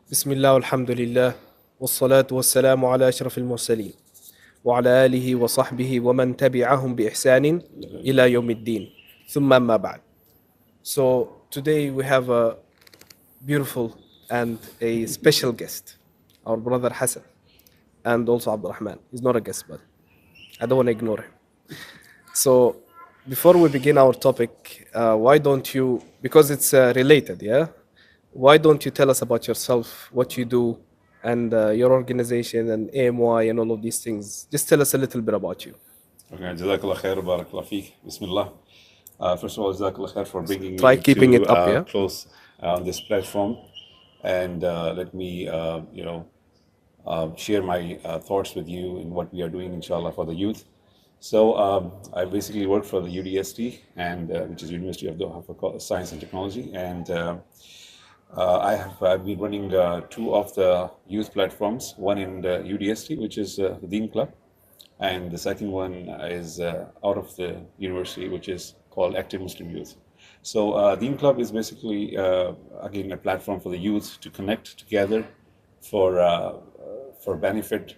بسم الله والحمد لله والصلاة والسلام على أشرف المرسلين وعلى آله وصحبه ومن تبعهم بإحسان إلى يوم الدين ثم أما بعد. So today we have a beautiful and a special guest, our brother Hassan, and also Abdulrahman. He's not a guest, but I don't want to ignore him. So before we begin our topic, why don't you, because it's related, yeah? Why don't you tell us about yourself, what you do, and your organization and AMY and all of these things? Just tell us a little bit about you. Okay, Jazakallah khair, barakallah feek. Bismillah. First of all, Jazakallah khair for bringing Try me keeping to it up, yeah? close on this platform, and let me, share my thoughts with you in what we are doing, inshallah, for the youth. So I basically work for the UDST, and which is University of Doha for Science and Technology, and I've been running two of the youth platforms. One in the UDST, which is the Deen Club, and the second one is out of the university, which is called Active Muslim Youth. So Deen Club is basically again a platform for the youth to connect together for benefit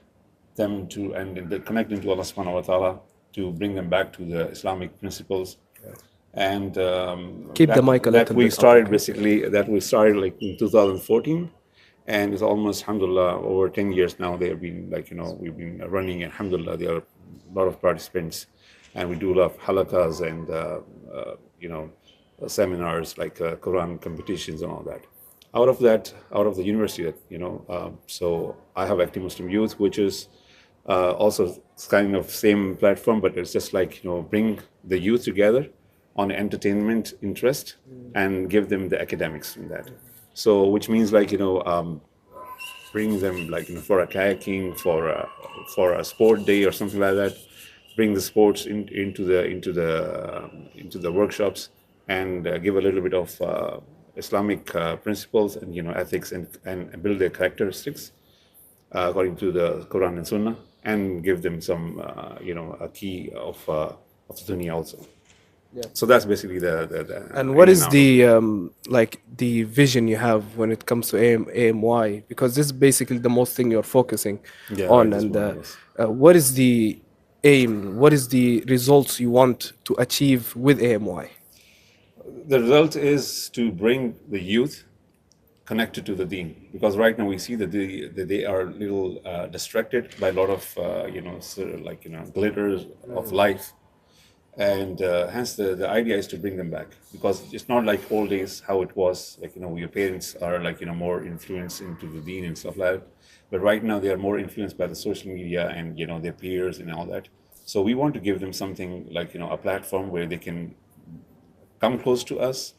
them to and connect them to Allah Subhanahu wa Taala, to bring them back to the Islamic principles. And Keep the mic a that little we bit up, started okay? basically that we started like in 2014, and it's almost, alhamdulillah, over 10 years now. They have been we've been running, and alhamdulillah, there are a lot of participants, and we do a lot of halakas and seminars like Quran competitions and all that. Out of the university, so I have Active Muslim Youth, which is also kind of same platform, but it's just like bring the youth together on entertainment interest and give them the academics in that. So which means like bring them like for a kayaking, for a sport day or something like that. Bring the sports into the workshops, and give a little bit of Islamic principles and ethics, and build their characteristics according to the Quran and Sunnah, and give them some a key of the dunya also. Yeah. So that's basically the And what in is and out of it. like the vision you have when it comes to AMY? Because this is basically the most thing you're focusing Yeah, on. right, this And one, yes. what is the aim? What is the results you want to achieve with AMY? The result is to bring the youth connected to the deen, because right now we see that they are a little distracted by a lot of glitters of life, and hence the idea is to bring them back, because it's not like old days how it was, like your parents are like more influenced into the deen and stuff like that, but right now they are more influenced by the social media and their peers and all that. So we want to give them something like a platform where they can come close to us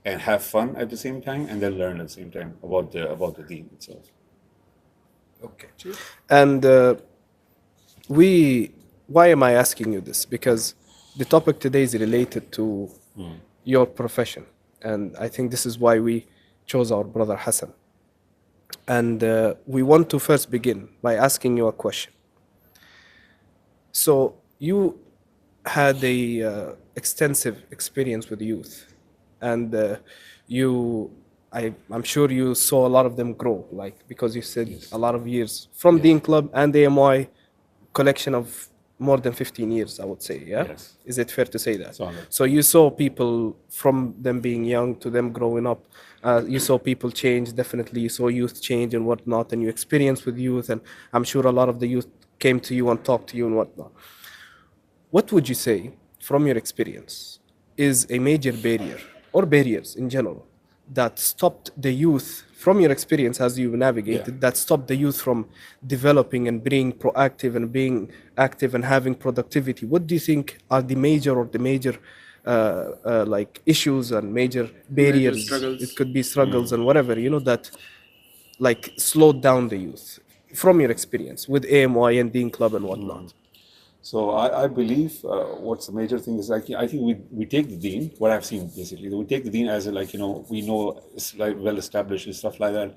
and have fun at the same time, and then learn at the same time about the deen itself. Okay. And why am I asking you this? Because the topic today is related to your profession, and I think this is why we chose our brother Hassan. And we want to first begin by asking you a question. So you had a extensive experience with youth, and I'm sure you saw a lot of them grow, like, because you said a lot of years from Yes. Dean Club and AMY, collection of more than 15 years, I would say. Yeah. Yes. Is it fair to say that? Solid. So you saw people from them being young to them growing up. You saw people change, definitely. You saw youth change and whatnot, and you experienced with youth, and I'm sure a lot of the youth came to you and talked to you and whatnot. What would you say, from your experience, is a major barrier, or barriers in general, that stopped the youth, from your experience as you navigated, Yeah. that stopped the youth from developing and being proactive and being active and having productivity? What do you think are the major like issues and major barriers? struggles. It could be struggles and whatever, that like slowed down the youth, from your experience with AMY and Dean Club and whatnot. So I believe what's the major thing is, like, I think we take the deen. What I've seen basically, we take the deen as we know it's like well established and stuff like that,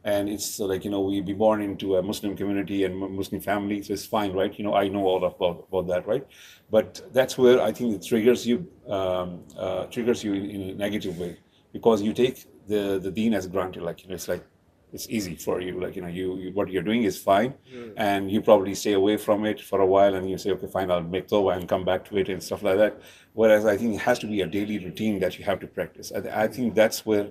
and it's like we be born into a Muslim community and Muslim family, so it's fine, right? I know all about that, right? But that's where I think it triggers you in a negative way, because you take the deen as granted, like it's like it's easy for you. Like, you what you're doing is fine, and you probably stay away from it for a while, and you say, okay, fine, I'll make tawbah and come back to it and stuff like that. Whereas I think it has to be a daily routine that you have to practice. I think that's where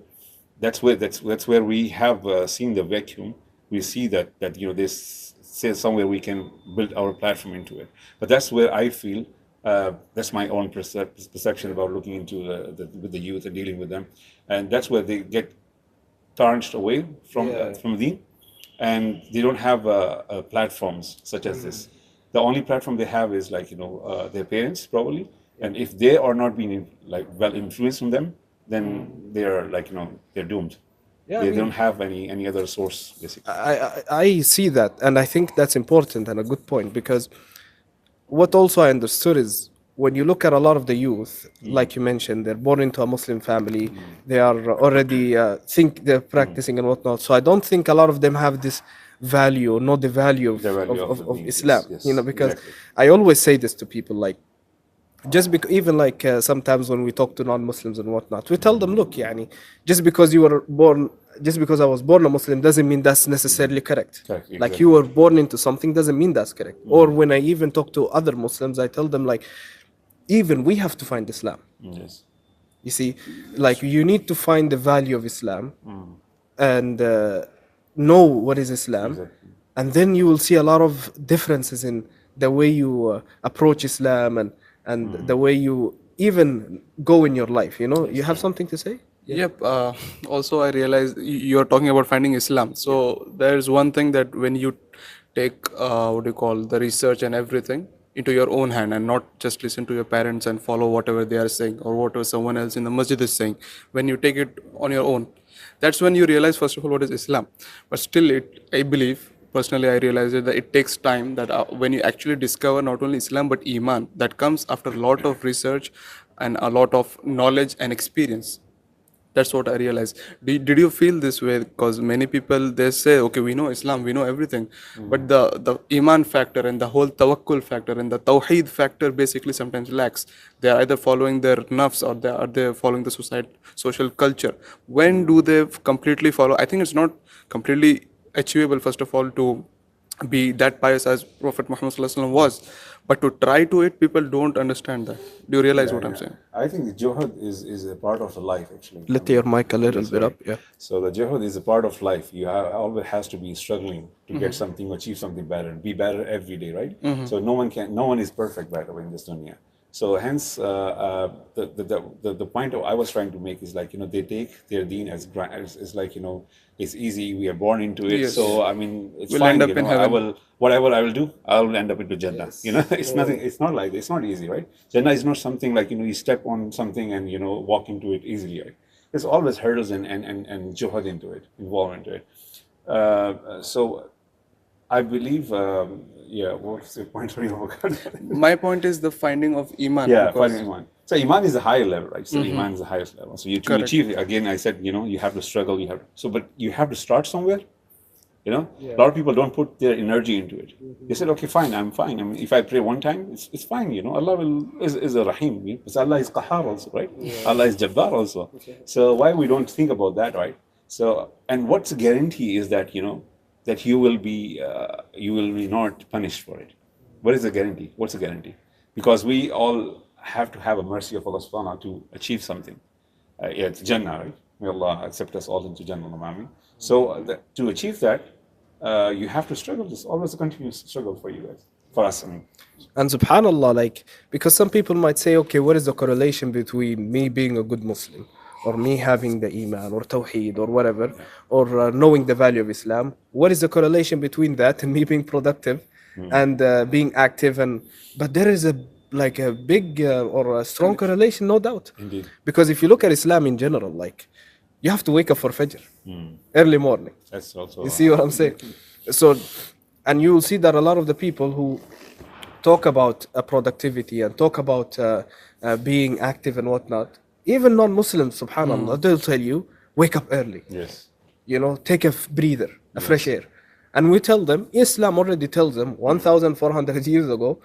we have seen the vacuum. We see that this say somewhere we can build our platform into it. But that's where I feel that's my own perception about looking into with the youth and dealing with them, and that's where they get tarnished away from Deen, and they don't have platforms such as this. The only platform they have is like their parents probably, and if they are not being well influenced from them, then they're they're doomed. Yeah, They don't have any other source basically. I see that, and I think that's important and a good point, because what also I understood is when you look at a lot of the youth, like you mentioned, they're born into a Muslim family, they are already think they're practicing and whatnot. So I don't think a lot of them have this value, or know the value of, The value of the Islam. yes, Because exactly. I always say this to people, like, just because even like sometimes when we talk to non-Muslims and whatnot, we tell them, look, yani, just because I was born a Muslim doesn't mean that's necessarily correct. Correct, Like exactly. you were born into something doesn't mean that's correct. Or when I even talk to other Muslims, I tell them, like, even we have to find Islam. Yes. You see, like, you need to find the value of Islam and know what is Islam, Exactly. and then you will see a lot of differences in the way you approach Islam and the way you even go in your life. You have something to say? Yep. Also, I realized you're talking about finding Islam. So there's one thing that when you take what do you call the research and everything into your own hand and not just listen to your parents and follow whatever they are saying or whatever someone else in the masjid is saying, when you take it on your own, that's when you realize first of all what is Islam. But still, I believe personally, I realized that it takes time, that when you actually discover not only Islam but Iman, that comes after a lot of research and a lot of knowledge and experience. That's what I realized. Did you feel this way? Because many people, they say, okay, we know Islam, we know everything, but the Iman factor and the whole tawakkul factor and the tawheed factor basically sometimes lacks. They are either following their nafs or they following the social culture. When do they completely follow? I think it's not completely achievable, first of all, to be that pious as Prophet Muhammad ﷺ was, but to try to it, people don't understand that. Do you realize what I'm saying? I think the jihad is a part of the life actually. Let your mic a little bit up. Yeah. So the jihad is a part of life. You always has to be struggling to get something, achieve something better, be better every day, right? So no one is perfect, by the way, in this dunya. So hence, the point I was trying to make is like, they take their deen as like, it's easy. We are born into it. Yes. So I mean, it's We'll fine. end up in heaven. Whatever I will do, I will end up into Jannah. It's nothing. It's not like, it's not easy, right? Jannah is not something like, you step on something and, walk into it easily, right? There's always hurdles and jihad involved into it. So I believe, what's the point? My point is the finding of Iman. Yeah, because finding Iman. So Iman is the higher level, right? So Iman is the highest level. So to achieve it, again, I said, you have to struggle. But you have to start somewhere. A lot of people don't put their energy into it. They said, okay, fine, I'm fine. I mean, if I pray one time, it's fine. Allah is a Rahim. Because Allah is Qahar also, right? Allah is Jabbar also. So why we don't think about that, right? So, and what's the guarantee is that, that you will be not punished for it. What is the guarantee? What's the guarantee? Because we all have to have a mercy of Allah subhanahu wa ta'ala to achieve something. It's Jannah, right? May Allah accept us all into Jannah. Amin. So to achieve that, you have to struggle. It's always a continuous struggle for you guys, for us. I mean. And subhanallah, like, because some people might say, okay, what is the correlation between me being a good Muslim or me having the Iman or Tawheed or whatever, or knowing the value of Islam? What is the correlation between that and me being productive and being active? But there is a big or a strong correlation, no doubt. Indeed. Because if you look at Islam in general, like, you have to wake up for Fajr, early morning. That's also. You see what I'm saying? So, and you will see that a lot of the people who talk about productivity and talk about being active and whatnot, even non-Muslims, subhanAllah, they'll tell you, wake up early. Yes. Take a breather, a fresh air. And we tell them, Islam already tells them 1,400 years ago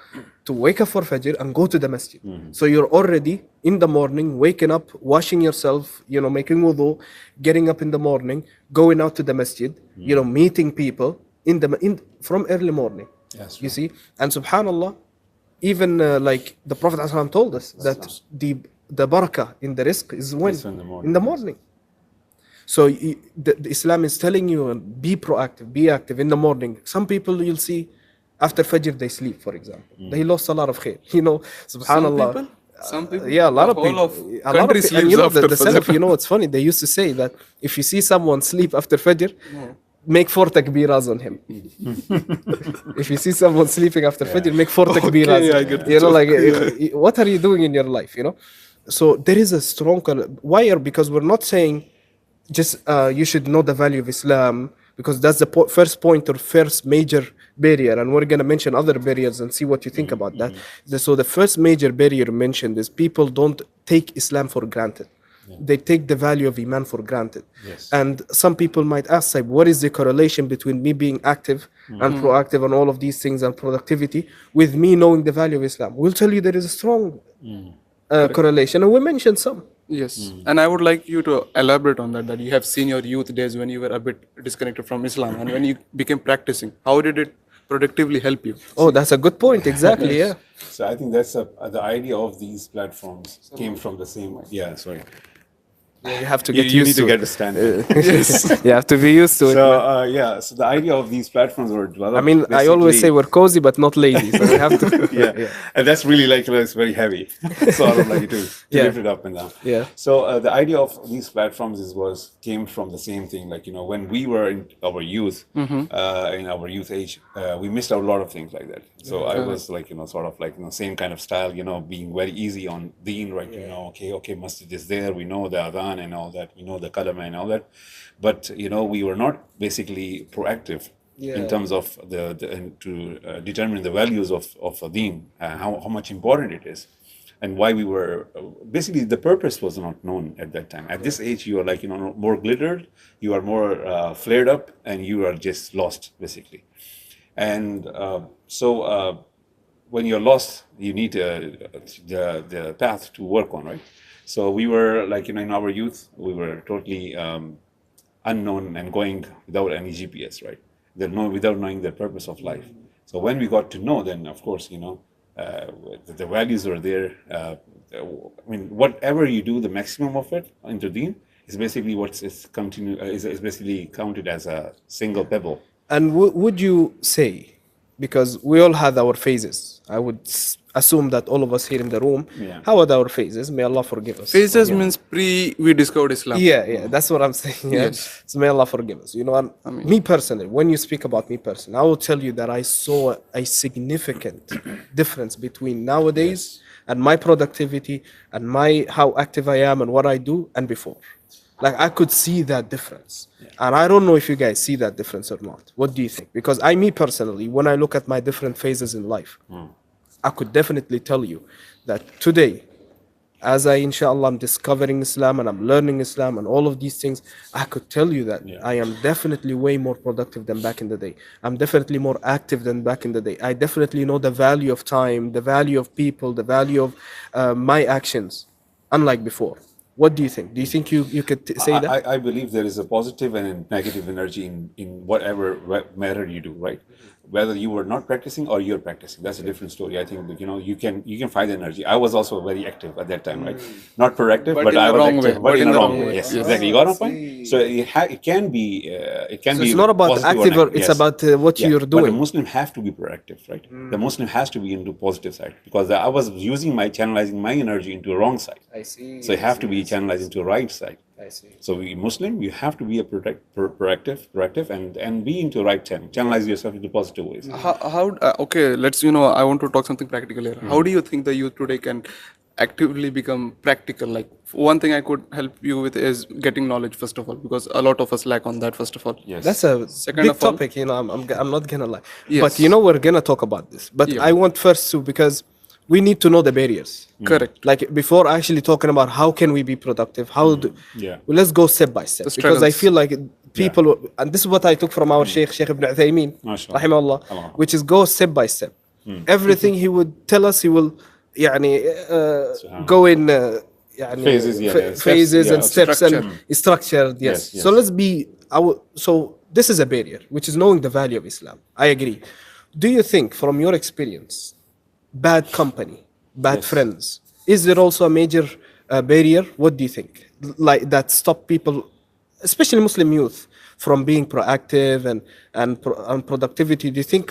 to wake up for Fajr and go to the masjid. So you're already in the morning, waking up, washing yourself, making wudu, getting up in the morning, going out to the masjid, meeting people from early morning. Yes, You see? And subhanAllah, even like the Prophet ﷺ told us that the barakah in the rizq is when? It's in the morning. In the morning. So the Islam is telling you, be proactive, be active in the morning. Some people you'll see after Fajr they sleep, for example. They lost a lot of khair. Subhanallah. Some people? Yeah, a lot of The people. whole of A lot of country people. And sleeps after the Salaf, it's funny. They used to say that if you see someone sleep after Fajr, make 4 takbiras on him. If you see someone sleeping after Fajr, make 4 takbiras. I get the What are you doing in your life? So there is a strong. Why? Because we're not saying just you should know the value of Islam, because that's the first point or first major barrier, and we're going to mention other barriers and see what you think about that. So the first major barrier mentioned is people don't take Islam for granted. They take the value of Iman for granted. Yes. And some people might ask, like, what is the correlation between me being active and proactive and all of these things and productivity with me knowing the value of Islam? We'll tell you there is a strong correlation, and we mentioned some. Yes, and I would like you to elaborate on that you have seen your youth days when you were a bit disconnected from Islam, and when you became practicing, how did it productively help you? Oh, that's a good point. Exactly, yeah. So I think that's the idea of these platforms came from the same. Yeah, sorry. You have to get You used need to to get it. the standard. You have to be used to it. So so the idea of these platforms were developed. I mean, I always say we're cozy but not lazy, so we have to. yeah. And that's really it's very heavy. So I don't like it to lift it up and down. Yeah. So the idea of these platforms came from the same thing. When we were in our youth, in our youth age, we missed out a lot of things like that. So I was same kind of style, being very easy on deen, right? Okay, masjid is there. We know the adhan and all that. We know the kalama and all that. But, we were not basically proactive in terms of to determine the values of a deen, how much important it is, and why we were basically the purpose was not known at that time. At this age, you are more glittered, you are more flared up, and you are just lost basically. And when you're lost, you need the path to work on, right? So we were in our youth, we were totally unknown and going without any GPS, right? Without knowing the purpose of life. So when we got to know, then of course, the values are there. Whatever you do, the maximum of it into deen is basically is basically counted as a single pebble. And would you say, because we all had our phases, I would assume that all of us here in the room, how are our phases? May Allah forgive us. Phases means we discovered Islam. Yeah, that's what I'm saying. Yeah. Yes. So may Allah forgive us. Me personally, when you speak about me personally, I will tell you that I saw a significant difference between nowadays and my productivity and how active I am and what I do and before. I could see that difference. And I don't know if you guys see that difference or not. What do you think? Because me personally, when I look at my different phases in life, I could definitely tell you that today, as inshallah, I'm discovering Islam and I'm learning Islam and all of these things, I could tell you that I am definitely way more productive than back in the day. I'm definitely more active than back in the day. I definitely know the value of time, the value of people, the value of my actions, unlike before. What do you think? Do you think you could say that? I believe there is a positive and a negative energy in whatever matter you do, right? Whether you were not practicing or you're practicing, that's a different story. I think that, you can find energy. I was also very active at that time, right? Not proactive, but I was active, but in the wrong way. Yes, exactly. You got my point. So it can be. So it's not about active, or it's about what you're doing. But the Muslim have to be proactive, right? The Muslim has to be into positive side, because I was channelizing my energy into a wrong side. I see. So you have to be channelizing to a right side. I see. So Muslim, you have to be a proactive, and be into right channel. Channelize yourself into positive ways. Okay, let's I want to talk something practical here. How do you think the youth today can actively become practical? One thing I could help you with is getting knowledge, first of all, because a lot of us lack on that, first of all. Yes. That's a Second big of all, topic. I'm not gonna lie. Yes. But we're gonna talk about this. But I want first to, because we need to know the barriers. Correct. Before actually talking about how can we be productive, let's go step by step, because I feel like people, and this is what I took from our Sheikh Ibn Uthaymeen, MashaAllah. rahimahullah, Allah. which is go step by step. Everything he would tell us, he will go in Phases, steps, phases and steps structure. and structured. Yes. Yes, So yes. let's be so this is a barrier, which is knowing the value of Islam. I agree. Do you think, from your experience, bad company, bad Yes. friends, is there also a major barrier? What do you think? Like that stop people, especially Muslim youth, from being proactive and productivity? Do you think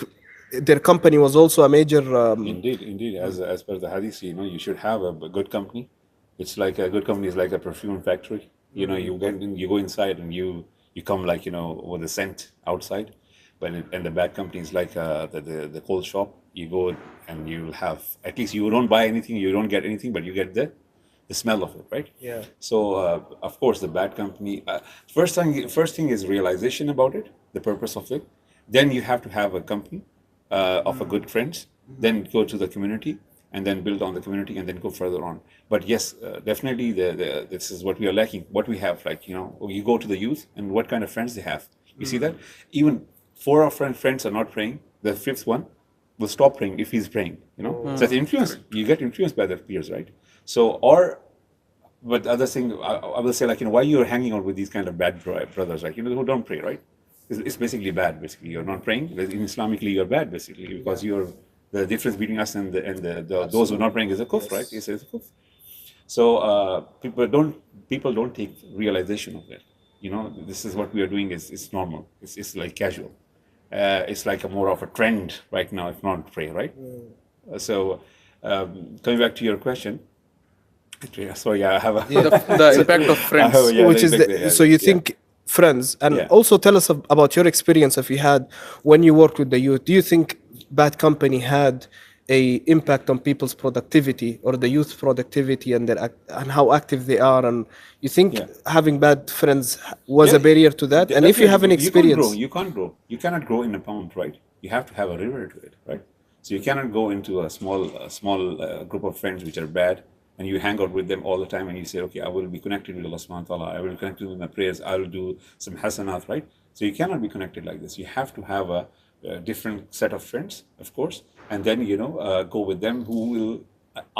their company was also a major? Indeed. As per the hadith, you should have a good company. It's like a good company is like a perfume factory. You go inside and you come like with a scent outside, and the bad company is like the cold shop. You go and you'll have, at least you don't buy anything, you don't get anything, but you get the smell of it, right? Yeah. So of course the bad company. First thing is realization about it, the purpose of it. Then you have to have a company of a good friends. Then go to the community, and then build on the community, and then go further on. But yes, definitely this is what we are lacking. What we have, like you go to the youth, and what kind of friends they have. You see that even 4 of our friends are not praying. The 5th one will stop praying if he's praying. So that's influence. You get influenced by their peers, right? So but the other thing I will say, like why you're hanging out with these kind of bad brothers, like who don't pray, right? It's basically bad. Basically, you're not praying. In Islamically, you're bad, basically, because you're the difference between us and those who are not praying is a kufr, right? It's a kufr. So people don't take realization of it. This is what we are doing. It's normal. It's like casual. It's like a more of a trend right now, if not pray, right? So coming back to your question, sorry, I have a The impact of friends. Which is so you think friends, and Yeah. also tell us about your experience if you had when you worked with the youth. Do you think bad company had a impact on people's productivity or the youth productivity and and how active they are? And you think having bad friends was a barrier to that? And if you have an experience, you can't grow. You cannot grow in a pond, right? You have to have a river to it, right? So you cannot go into a small group of friends which are bad, and you hang out with them all the time, and you say, okay, I will be connected with Allah subhanahu wa ta'ala, I will be connected with my prayers, I will do some hasanat, right? So you cannot be connected like this. You have to have a different set of friends, of course, and then go with them who will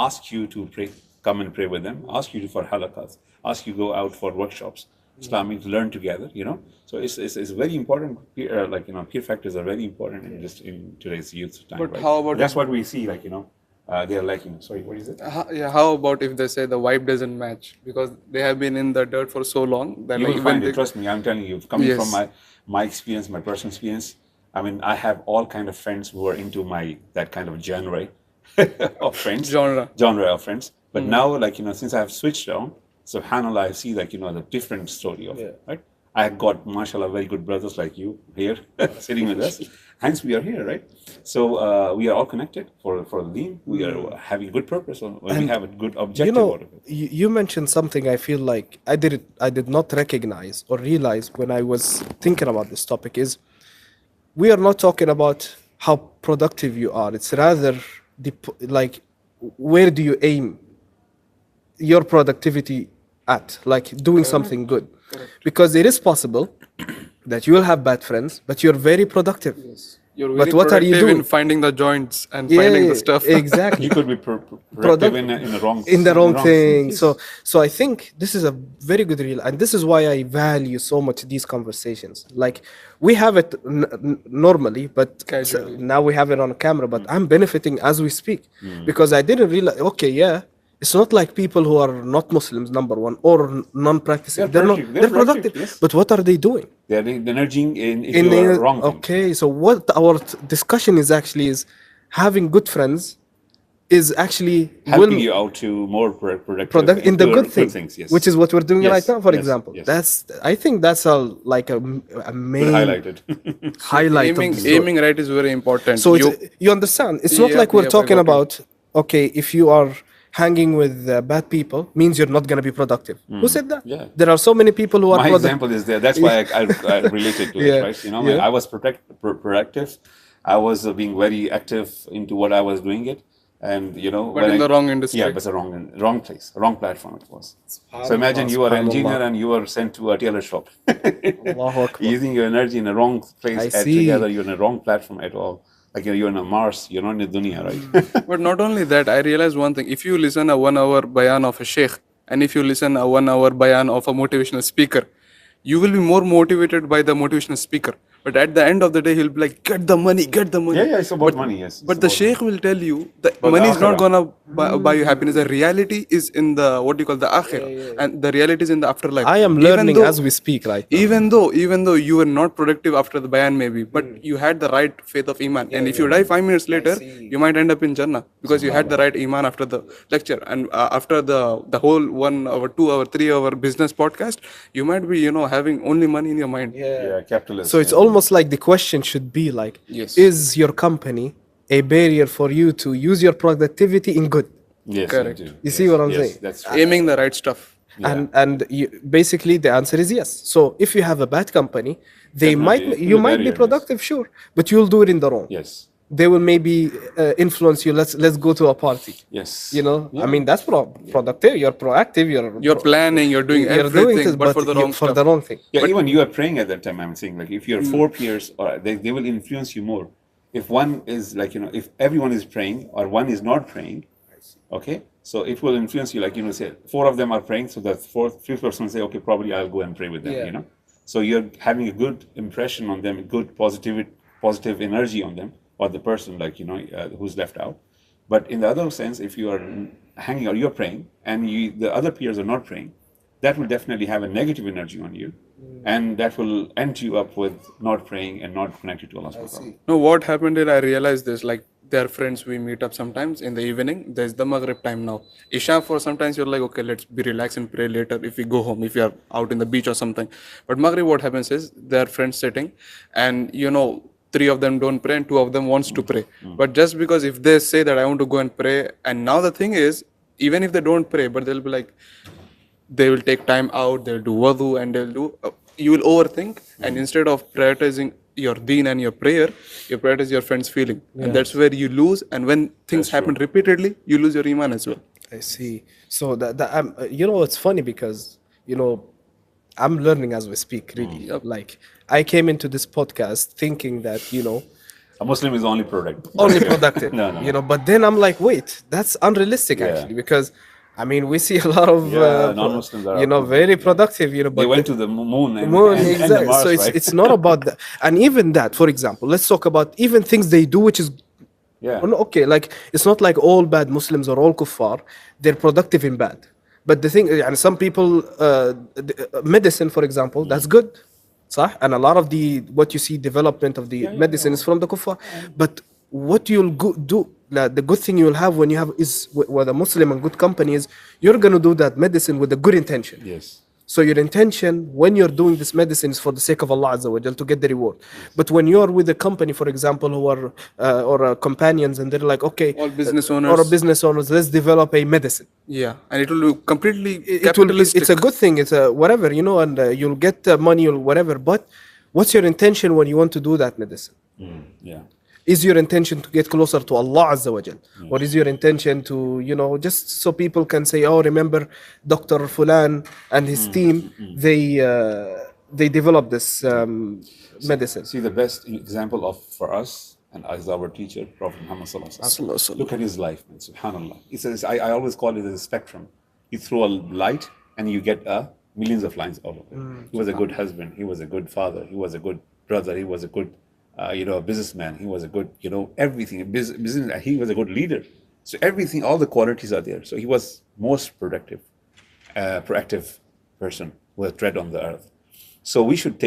ask you to pray, come and pray with them, ask you for halaqas, ask you to go out for workshops, Islamic, learn together, So it's very important. Peer factors are very important in today's youth time. But right? how about That's what we see, they are lacking. Sorry, what is it? How about if they say the vibe doesn't match because they have been in the dirt for so long that You like will when find they, it. Trust me, I'm telling you. Coming Yes. from my experience, my personal experience, I mean, I have all kind of friends who are into that kind of genre of friends. Genre. Of friends. But now, since I have switched on, subhanAllah, I see the different story of it, right? I have got, mashallah, very good brothers like you here sitting with us. Hence, we are here, right? So we are all connected for the deen. We are having good purpose, we have a good objective out of it. you mentioned something I feel like I did not recognize or realize when I was thinking about this topic is we are not talking about how productive you are. It's rather where do you aim your productivity at, like doing something good. Because it is possible that you will have bad friends, but you're very productive. you're But very what are you productive doing? in finding the joints and finding the stuff. Exactly. You could be productive in the wrong thing. yes. So I think this is a very good and this is why I value so much these conversations. Like we have it normally, but Casually. now we have it on camera. But I'm benefiting as we speak because I didn't realize. Okay, yeah. It's not like people who are not Muslims, number one, or non-practicing. They're productive. Yes. But what are they doing? They're energizing if you are wrong thing. Okay, so what our discussion is actually is having good friends is actually Helping you out to more productive in the good things, yes. which is what we're doing Yes, right now. For yes, example, yes. I think that's a main Highlighted. highlight. of the story. Aiming right is very important. So you understand? It's not like we're talking about if you are hanging with bad people means you're not going to be productive. Who said that? Yeah. There are so many people who are My productive. example is there. That's why I related to Yeah. it, right? I was proactive. I was being very active into what I was doing it. And you know, But in the wrong industry. Yeah, but the wrong place, wrong platform it was. So imagine you are an engineer and you are sent to a tailor shop. Allahu Akbar. Using your energy in the wrong place, I add see. together, you're in the wrong platform at all. Like you're in a Mars, you're not in the dunya, right? But not only that, I realized one thing. If you listen a 1 hour bayan of a sheikh, and if you listen a 1 hour bayan of a motivational speaker, you will be more motivated by the motivational speaker. But at the end of the day, he'll be like, get the money, get the money. Yeah, it's about money, yes. But the sheikh will tell you that money is not gonna buy you happiness. The reality is in the, what do you call, the akhirah. And the reality is in the afterlife. I am learning as we speak right now. Even though you were not productive after the bayan maybe, but you had the right faith of iman. And if you die 5 minutes later, you might end up in Jannah because you had the right iman after the lecture. And after the whole 1 hour, 2 hour, 3 hour business podcast, you might be, having only money in your mind. Yeah, capitalist. So it's almost like the question should be like, Yes. is your company a barrier for you to use your productivity in good? Yes, Correct. indeed. You see what I'm yes, saying? That's true. Aiming the right stuff. And basically the answer is yes. So if you have a bad company, Definitely. you might be Barrier, yes. productive, sure, but you'll do it in the wrong. Yes. They will maybe influence you. Let's go to a party. Yes. I mean that's productive. You're proactive. You're planning, you're doing everything, this, but for the wrong for stuff. the wrong thing. Yeah, even you are praying at that time. I'm saying, like, if you're 4 peers, or they will influence you more. If one is like, if everyone is praying or one is not praying, okay, so it will influence you. Like, say 4 of them are praying, so that fifth person will say, okay, probably I'll go and pray with them. Yeah. So you're having a good impression on them, good positive energy on them, or the person, like, who's left out. But in the other sense, if you are hanging or you're praying and the other peers are not praying, that will definitely have a negative energy on you, and that will end you up with not praying and not connected to Allah subhanahu wa ta'ala. No, what happened is I realized this, like, there are friends we meet up sometimes in the evening. There's the Maghrib time now. Isha, for sometimes you're like, okay, let's be relaxed and pray later if we go home, if we are out in the beach or something. But Maghrib, what happens is there are friends sitting, and 3 of them don't pray and 2 of them wants to pray. But just because if they say that I want to go and pray, and now the thing is, even if they don't pray, but they'll be like, they will take time out, they'll do wudu, and they'll do, you will overthink, and instead of prioritizing your deen and your prayer, you prioritize your friend's feeling. And that's where you lose, and when things happen repeatedly, you lose your iman as well. I see. So it's funny because I'm learning as we speak. Really, like I came into this podcast thinking that A Muslim is only productive. No. But then I'm like, wait, that's unrealistic actually, because I mean, we see a lot of non-Muslims are very productive. But they went to the moon and exactly. the Mars, So right? it's not about that. And even that, for example, let's talk about even things they do, which is okay. Like it's not like all bad Muslims or all kuffar. They're productive in bad. But the thing, and some people, medicine, for example, that's good. صح? And a lot of what you see development of the medicine is from the kuffar. But what you'll do, the good thing you'll have when you have is with a Muslim and good company is you're going to do that medicine with a good intention. Yes. So your intention when you're doing this medicine is for the sake of Allah Azza wa Jal to get the reward. But when you're with a company, for example, who are or companions, and they're like, okay, all business owners, let's develop a medicine. Yeah, and it will be completely capitalistic. It's a good thing. It's a whatever, and you'll get money or whatever. But what's your intention when you want to do that medicine? Yeah. Is your intention to get closer to Allah Azza wa Jal? Or is your intention to, just so people can say, oh, remember Dr. Fulan and his team, they developed this medicine. See, the best example for us and as our teacher, Prophet Muhammad sallallahu alaihi wasallam. Look at his life, man, subhanallah. He says, I always call it as a spectrum. You throw a light and you get millions of lines out of it. He was a good husband. He was a good father. He was a good brother. He was a good a businessman. He was a good, everything. Business. He was a good leader. So everything, all the qualities are there. So he was most proactive person who has tread on the earth. So we should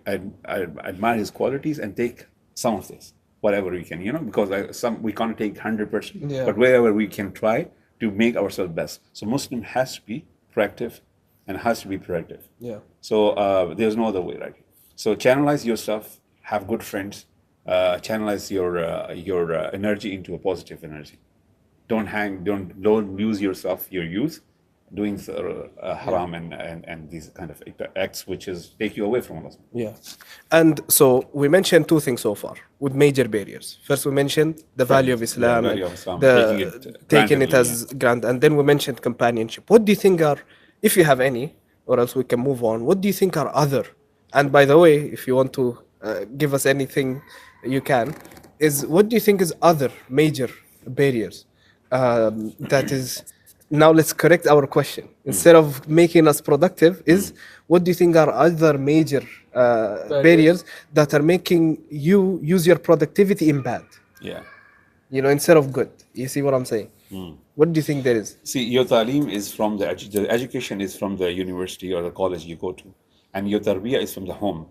admire his qualities and take some of this, whatever we can, because we can't take 100%, but wherever we can try to make ourselves best. So Muslim has to be proactive and has to be proactive. Yeah. So there's no other way, right? So channelize your stuff. Have good friends, channelize your energy into a positive energy. Don't lose yourself, your youth, doing haram and these kind of acts which is take you away from Allah. Yeah. And so we mentioned two things so far with major barriers. First, we mentioned the value of Islam, value and of Islam, taking it grandly, as grant. And then we mentioned companionship. What do you think are, if you have any, or else we can move on, what do you think are other? And by the way, if you want to give us anything you can, is what do you think is other major barriers? That is, now let's correct our question. Instead of making us productive, is what do you think are other major barriers that are making you use your productivity in bad? Yeah. You know, instead of good. You see what I'm saying? What do you think there is? See, your talim is from the education is from the university or the college you go to, and your tarbiyah is from the home.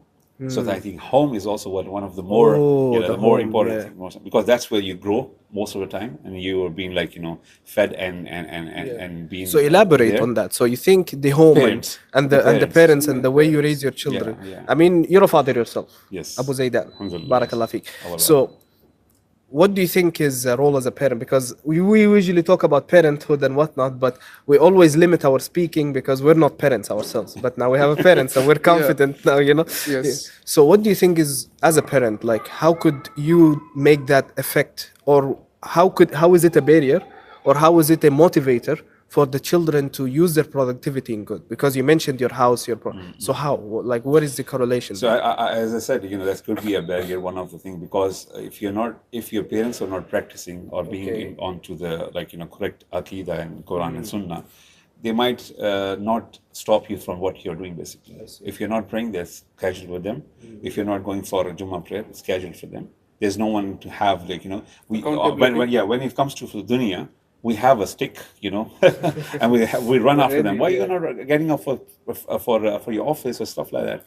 So I think home is also one of the more the more home, important yeah. thing, because that's where you grow most of the time, and you are being like fed and being. So elaborate there. on that. So you think the home Parents. and The the parents. parents and the way you raise your children. Yeah. I mean, you're a father yourself. Yes. Abu Zaidan. Alhamdulillah. Barakallah feek. Allah. So what do you think is a role as a parent? Because we usually talk about parenthood and whatnot, but we always limit our speaking because we're not parents ourselves. But now we have a parent, so we're confident now, Yes. So what do you think is, as a parent, like how could you make that effect, or how is it a barrier, or how is it a motivator for the children to use their productivity in good? Because you mentioned your house, so how, like, what is the correlation? So as I said, that could be a barrier, one of the things, because if your parents are not practicing or being onto the correct Aqidah and Quran and Sunnah, they might not stop you from what you're doing basically. If you're not praying, that's scheduled with them. If you're not going for a Jummah prayer, it's scheduled for them. There's no one to have when it comes to dunya, we have a stick, and we run after them. Why are you not getting up for your office or stuff like that,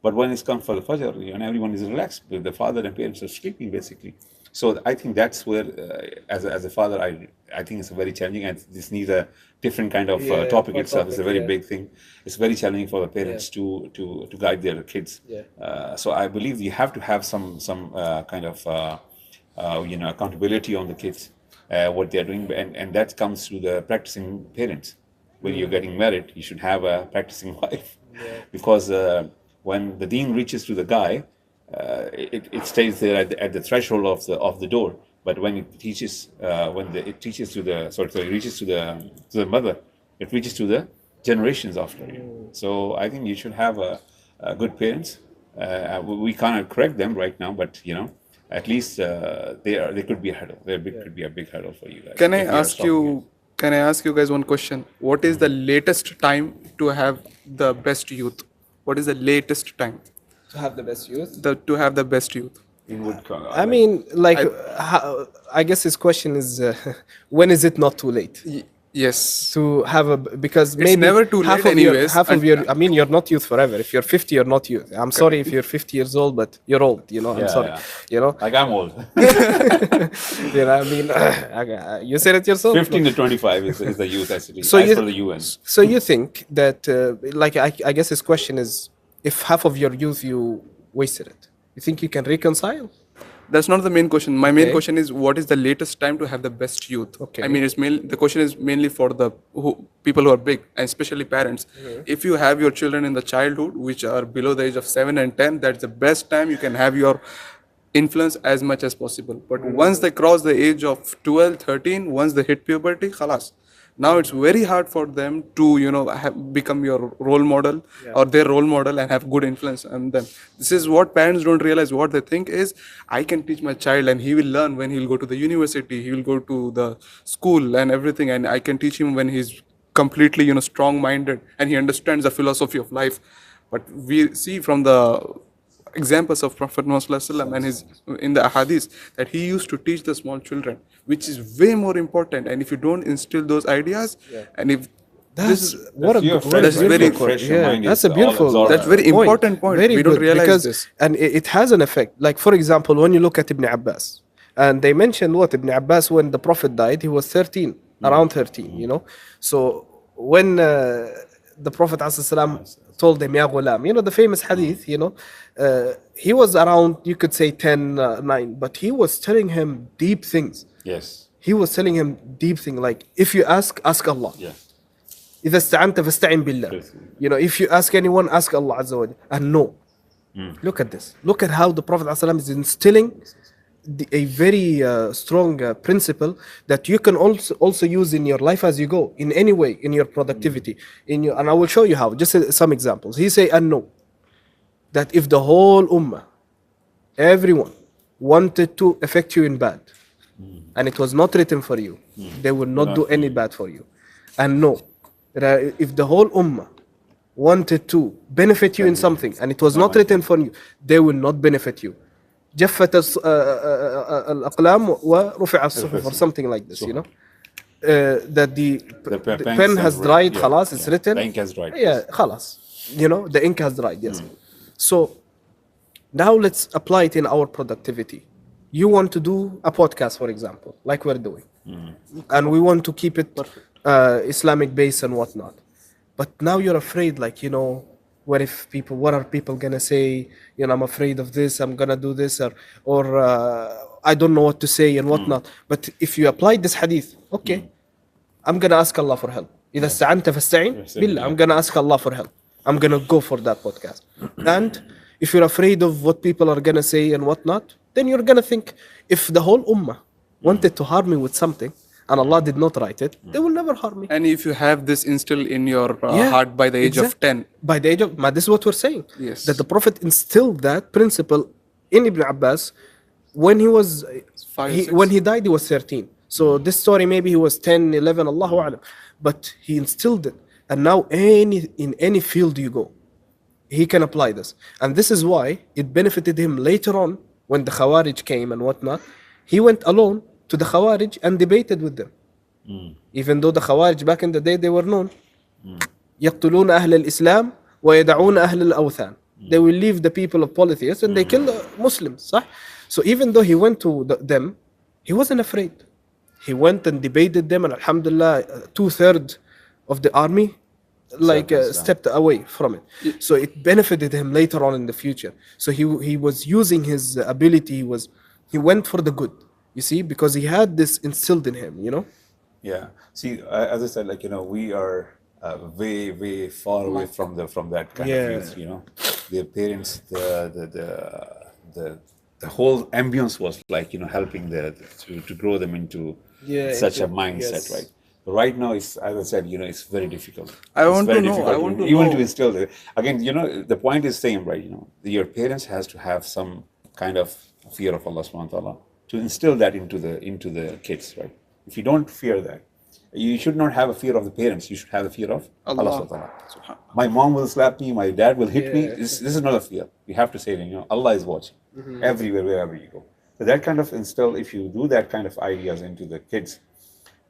But when it's come for the Fajr, everyone is relaxed. The father and parents are sleeping basically. So I think that's where, as a father, I think it's very challenging, and this needs a different kind of topic itself. It's a very big thing. It's very challenging for the parents to guide their kids. So I believe you have to have some kind of accountability on the kids. What they're doing, and that comes through the practicing parents. When you're getting married, you should have a practicing wife, because when the deen reaches to the guy, it stays there at the threshold of the door. But when it teaches, it reaches to the mother, it reaches to the generations after you. So I think you should have a good parents. We cannot correct them right now, but at least they could be a hurdle. Could be a big hurdle for you guys. Can I ask you guys one question? What is the latest time to have the best youth? What is the latest time to have the best youth? to have the best youth? I mean, I guess his question is, when is it not too late? Yes. To have because It's maybe never too late anyways. I mean, you're not youth forever. If you're 50, you're not youth. I'm sorry if you're 50 years old, but you're old. I'm sorry. Like I'm old. I mean, you said it yourself. 15 to 25 is the youth actually. So as for the UN. So you think that, I guess his question is, if half of your youth you wasted it, you think you can reconcile? That's not the main question. My main question is, what is the latest time to have the best youth? Okay. I mean, the question is mainly for the people who are big, and especially parents. If you have your children in the childhood, which are below the age of 7 and 10, that's the best time you can have your influence as much as possible. But once they cross the age of 12, 13, once they hit puberty, khalas. Now it's very hard for them to become your role model or their role model and have good influence on them. This is what parents don't realize. What they think is, I can teach my child and he will learn when he'll go to the university, he will go to the school and everything, and I can teach him when he's completely strong-minded and he understands the philosophy of life. But we see from the examples of Prophet Muhammad and his in the ahadith that he used to teach the small children, which is way more important. And if you don't instill those ideas, and if that's very important point. Very we don't good, realize because, this, and it has an effect. Like, for example, when you look at Ibn Abbas, and they mentioned what Ibn Abbas, when the Prophet died, he was 13, around 13. So when the Prophet ﷺ told him, Ya Ghulam, the famous hadith, he was around, you could say 10, 9, but he was telling him deep things. Yes. He was telling him deep things, like, if you ask Allah. Yeah. إذا استعنت فاستعن بالله. You know, if you ask anyone, ask Allah Azza wa Jalla. And no. Look at this. Look at how the Prophet ﷺ is instilling a very strong principle that you can also use in your life as you go, in any way, in your productivity, and I will show you how. Just some examples. He say, and no, that if the whole ummah, everyone, wanted to affect you in bad, and it was not written for you, they will not do any bad for you. And no, that if the whole ummah wanted to benefit you in something, and it was not written for you, they will not benefit you. جفت الأقلام ورفع الصحف, or something like this, you know. That the pen has dried, خلاص, it's written. The ink has dried. Yeah, خلاص. You know, the ink has dried, yes. So now let's apply it in our productivity. You want to do a podcast, for example, like we're doing, and we want to keep it Islamic based and whatnot. But now you're afraid, like, you know, what are people gonna say? You know, I'm afraid of this, I'm gonna do this, or I don't know what to say and whatnot. But if you apply this hadith, okay, I'm gonna ask Allah for help. إذا استعنت فاستعن بالله. I'm gonna ask Allah for help. I'm gonna go for that podcast. And if you're afraid of what people are gonna say and whatnot, then you're gonna think, if the whole ummah wanted to harm me with something, and Allah did not write it, they will never harm me. And if you have this instilled in your heart by the age of 10. By the age of, this is what we're saying. Yes. That the Prophet instilled that principle in Ibn Abbas when he was, when he died, he was 13. So this story, maybe he was 10, 11, Allahu A'lam. But he instilled it. And now in any field you go, he can apply this. And this is why it benefited him later on when the Khawarij came and whatnot. He went alone to the Khawarij and debated with them. Even though the Khawarij back in the day, they were known. يقتلون أهل الإسلام ويدعون أهل الأوثان. They will leave the people of polytheists and they kill the Muslims. صح? So even though he went to them, he wasn't afraid. He went and debated them, and alhamdulillah, 2/3 of the army stepped away from it. So it benefited him later on in the future. So he was using his ability. He went for the good. You see, because he had this instilled in him, you know? Yeah. See, as I said, like, you know, we are way, way far away from that kind of youth, you know. Their parents, the whole ambience was like, you know, helping to grow them into such a mindset, right? But right now, it's, as I said, you know, it's very difficult. I want to know. Even to instill it. Again, you know, the point is same, right? You know, your parents has to have some kind of fear of Allah subhanahu wa ta'ala to instill that into the kids, right? If you don't fear that, you should not have a fear of the parents. You should have a fear of Allah subhanahu wa ta'ala. My mom will slap me, my dad will hit me. This is not a fear. We have to say, you know, Allah is watching everywhere, wherever you go. So that kind of instill, if you do that kind of ideas into the kids,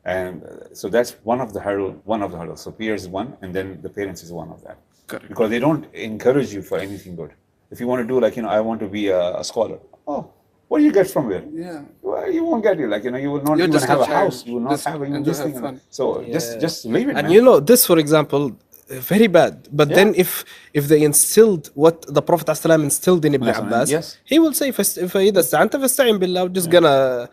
and so that's one of the hurdles. So peers is one, and then the parents is one of that. Correct. Because they don't encourage you for anything good. If you want to do, like, you know, I want to be a scholar. Oh, what do you get from where? Yeah. Well, you won't get it. Like, you know, you will not even have a house. You will not have even this thing. So just leave it. And man. you know, this, for example, very bad. But then if they instilled what the Prophet ﷺ instilled in Ibn Abbas, he will say, فَإِذَا اسْتَعَنْتَ فَاسْتَعِنْ بِاللَّهِ. I'm just gonna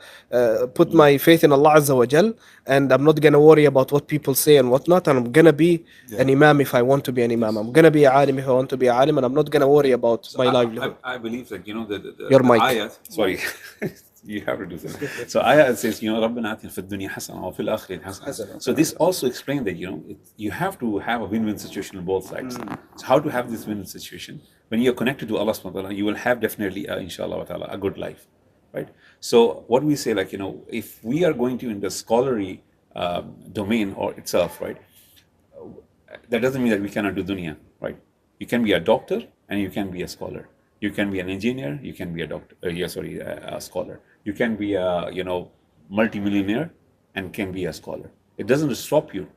put my faith in Allah Azza wa Jal, and I'm not gonna worry about what people say and whatnot, and I'm gonna be an imam if I want to be an imam. I'm gonna be a alim if I want to be a alim, and I'm not gonna worry about my livelihood. I believe that, you know, the ayat. Sorry. You have to do something. So ayat says, you know, رَبَّنَا آتِنَا فِي الدُّنْيَا حَسَنَةً وَفِي الْآخِرَةِ حَسَنَةً. So this also explains that, you know, you have to have a win-win situation on both sides. So how to have this win-win situation? When you're connected to Allah subhanahu wa ta'ala, you will have definitely, inshallah wa ta'ala, a good life, right? So what we say, like, you know, if we are going to in the scholarly domain or itself, right, that doesn't mean that we cannot do dunya, right? You can be a doctor and you can be a scholar. You can be an engineer, you can be a doctor, a scholar. You can be a, you know, multi-millionaire and can be a scholar. It doesn't stop you.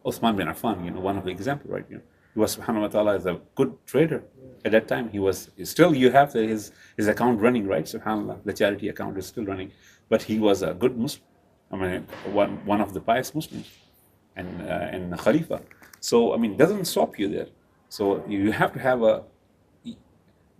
Uthman bin Affan, you know, one of the examples, right? You know, he was, subhanahu wa ta'ala, is a good trader. At that time, he was, still you have his account running, right? SubhanAllah, the charity account is still running. But he was a good Muslim. I mean, one of the pious Muslims and Khalifa. So, I mean, it doesn't stop you there. So you have to have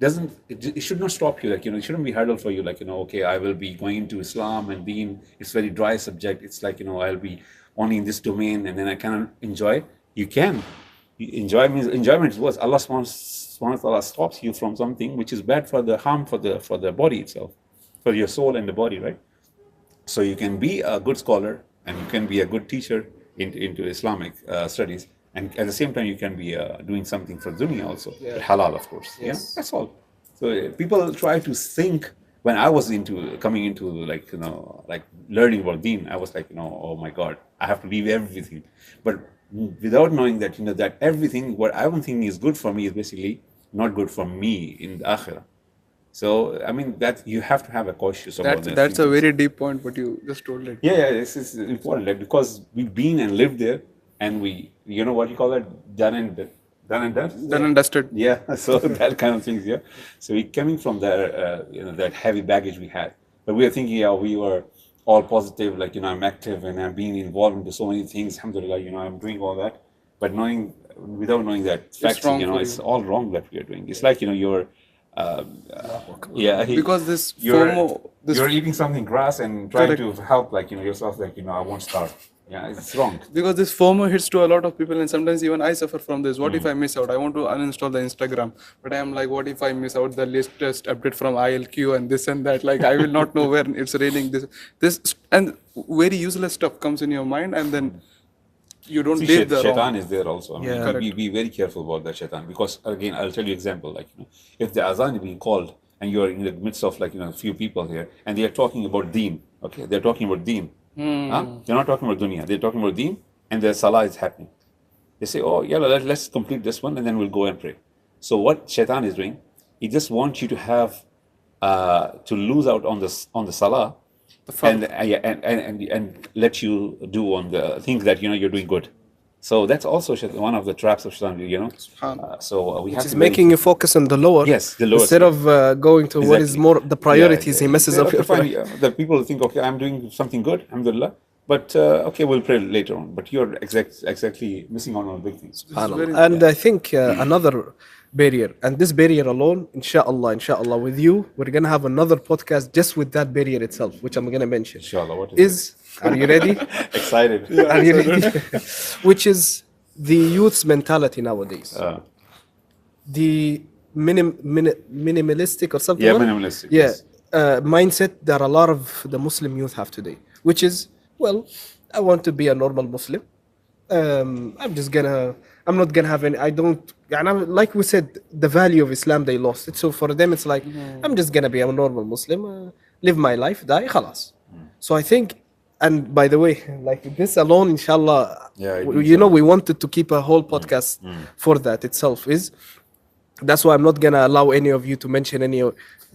it should not stop you, like, you know, it shouldn't be hurdle for you, like, you know, okay, I will be going into Islam and Deen, it's very dry subject, it's like, you know, I'll be only in this domain and then I cannot enjoy. You can. Enjoyment is what Allah subhanahu wa ta'ala stops you from something which is bad for the harm for the body itself, for your soul and the body, right? So you can be a good scholar and you can be a good teacher into Islamic studies, and at the same time you can be doing something for dunya also, halal, of course. Yes. Yeah, that's all. So people try to think. When I was coming into like learning about Deen, I was like, oh my God, I have to leave everything. But without knowing that, that everything, what I am thinking is good for me is basically not good for me in the akhirah. So, I mean, that you have to have a cautious about that. That's a very deep point, but you just told it. Yeah, this is important, like, because we've been and lived there, and we, what you call that, done and dusted. Yeah, so that kind of things. Yeah, so we coming from there, that heavy baggage we had, but we were thinking, we were all positive, like, I'm active and I'm being involved into so many things. Alhamdulillah, I'm doing all that, but without knowing that facts, it's all wrong that we are doing. It's like, you're. Because this FOMO, you're eating something grass and trying to help, like, yourself, like, I won't starve. Yeah, it's wrong. Because this FOMO hits to a lot of people, and sometimes even I suffer from this. What if I miss out? I want to uninstall the Instagram, but I am like, what if I miss out the latest update from ILQ and this and that? Like, I will not know where it's raining. This and very useless stuff comes in your mind, and then you don't live the shaitan is there also. I mean, be very careful about that shaitan, because again, I'll tell you example, like, if the azan is being called and you're in the midst of, like, a few people here and they are talking about deen, okay, they're talking about deen. They're not talking about dunya, they're talking about deen, and their salah is happening. They say, oh yeah, let's complete this one and then we'll go and pray. So what shaitan is doing, he just wants you to have to lose out on the salah, and let you do on the things that you're doing good. So that's also one of the traps of shaitan, so we have to making you focus on the lower. Yes, the lower instead of going to what is more the priorities. He messes up your the people think, okay, I'm doing something good, alhamdulillah, but okay, we'll pray later on. But you're exactly missing on big things. And I think another barrier, and this barrier alone, inshallah, with you, we're gonna have another podcast just with that barrier itself, which I'm gonna mention. Inshallah, what is are you ready? Excited. Are you ready? Which is the youth's mentality nowadays. The minimalistic or something. Yeah, minimalistic. Yeah, yes. Mindset that a lot of the Muslim youth have today, which is, well, I want to be a normal Muslim. I'm not gonna have any. I don't. And like we said, the value of Islam, they lost it. So for them, it's like, I'm just gonna be a normal Muslim, live my life, die, khalas. So I think. And by the way, like this alone, inshallah, we wanted to keep a whole podcast for that itself. That's why I'm not gonna allow any of you to mention any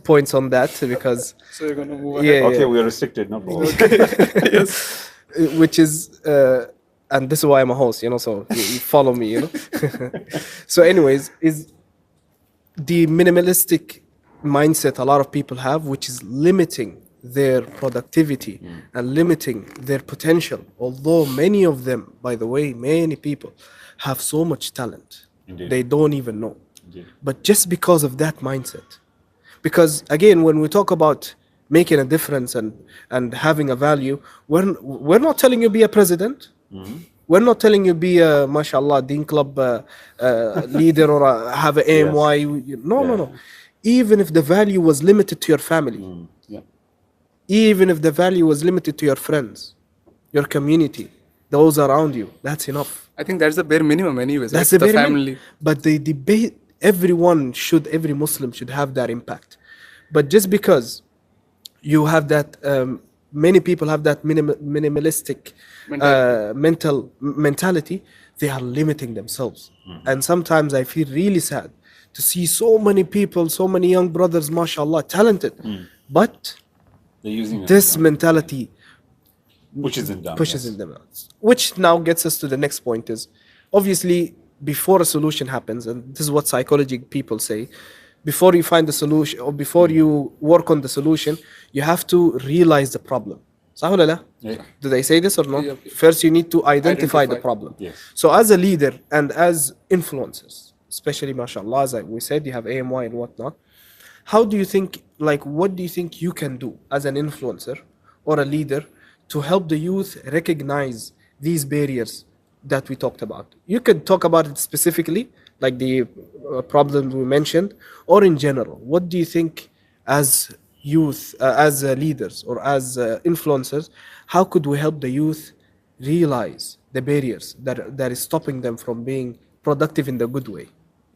points on that, because. So you're gonna move ahead. Okay, we are restricted, no problem. Yes. Which is, and this is why I'm a host, so you follow me, So, anyways, is the minimalistic mindset a lot of people have, which is limiting their productivity and limiting their potential, although many of them, by the way, many people have so much talent. Indeed. They don't even know. Indeed. But just because of that mindset, because again, when we talk about making a difference and having a value, we're not telling you be a president. We're not telling you be a mashallah Deen Club leader or have an AMY. No. Even if the value was limited to your family, even if the value was limited to your friends, your community, those around you, that's enough. I think that's the bare minimum anyways. That's the family. But the debate, every Muslim should have that impact. But just because you have that, many people have that minimalistic mentality, they are limiting themselves. And sometimes I feel really sad to see so many people, so many young brothers, mashallah, talented, but they're using this mentality pushes them down. Which now gets us to the next point is, obviously, before a solution happens, and this is what psychology people say, before you find the solution or before you work on the solution, you have to realize the problem. Yeah. Do they say this or not? Yeah. First, you need to identify the problem. Yes. So as a leader and as influencers, especially, mashallah, as we said, you have AMY and whatnot. How do you think, what do you think you can do as an influencer or a leader to help the youth recognize these barriers that we talked about? You could talk about it specifically, like the problems we mentioned, or in general. What do you think as youth, as leaders, or as influencers, how could we help the youth realize the barriers that is stopping them from being productive in the good way?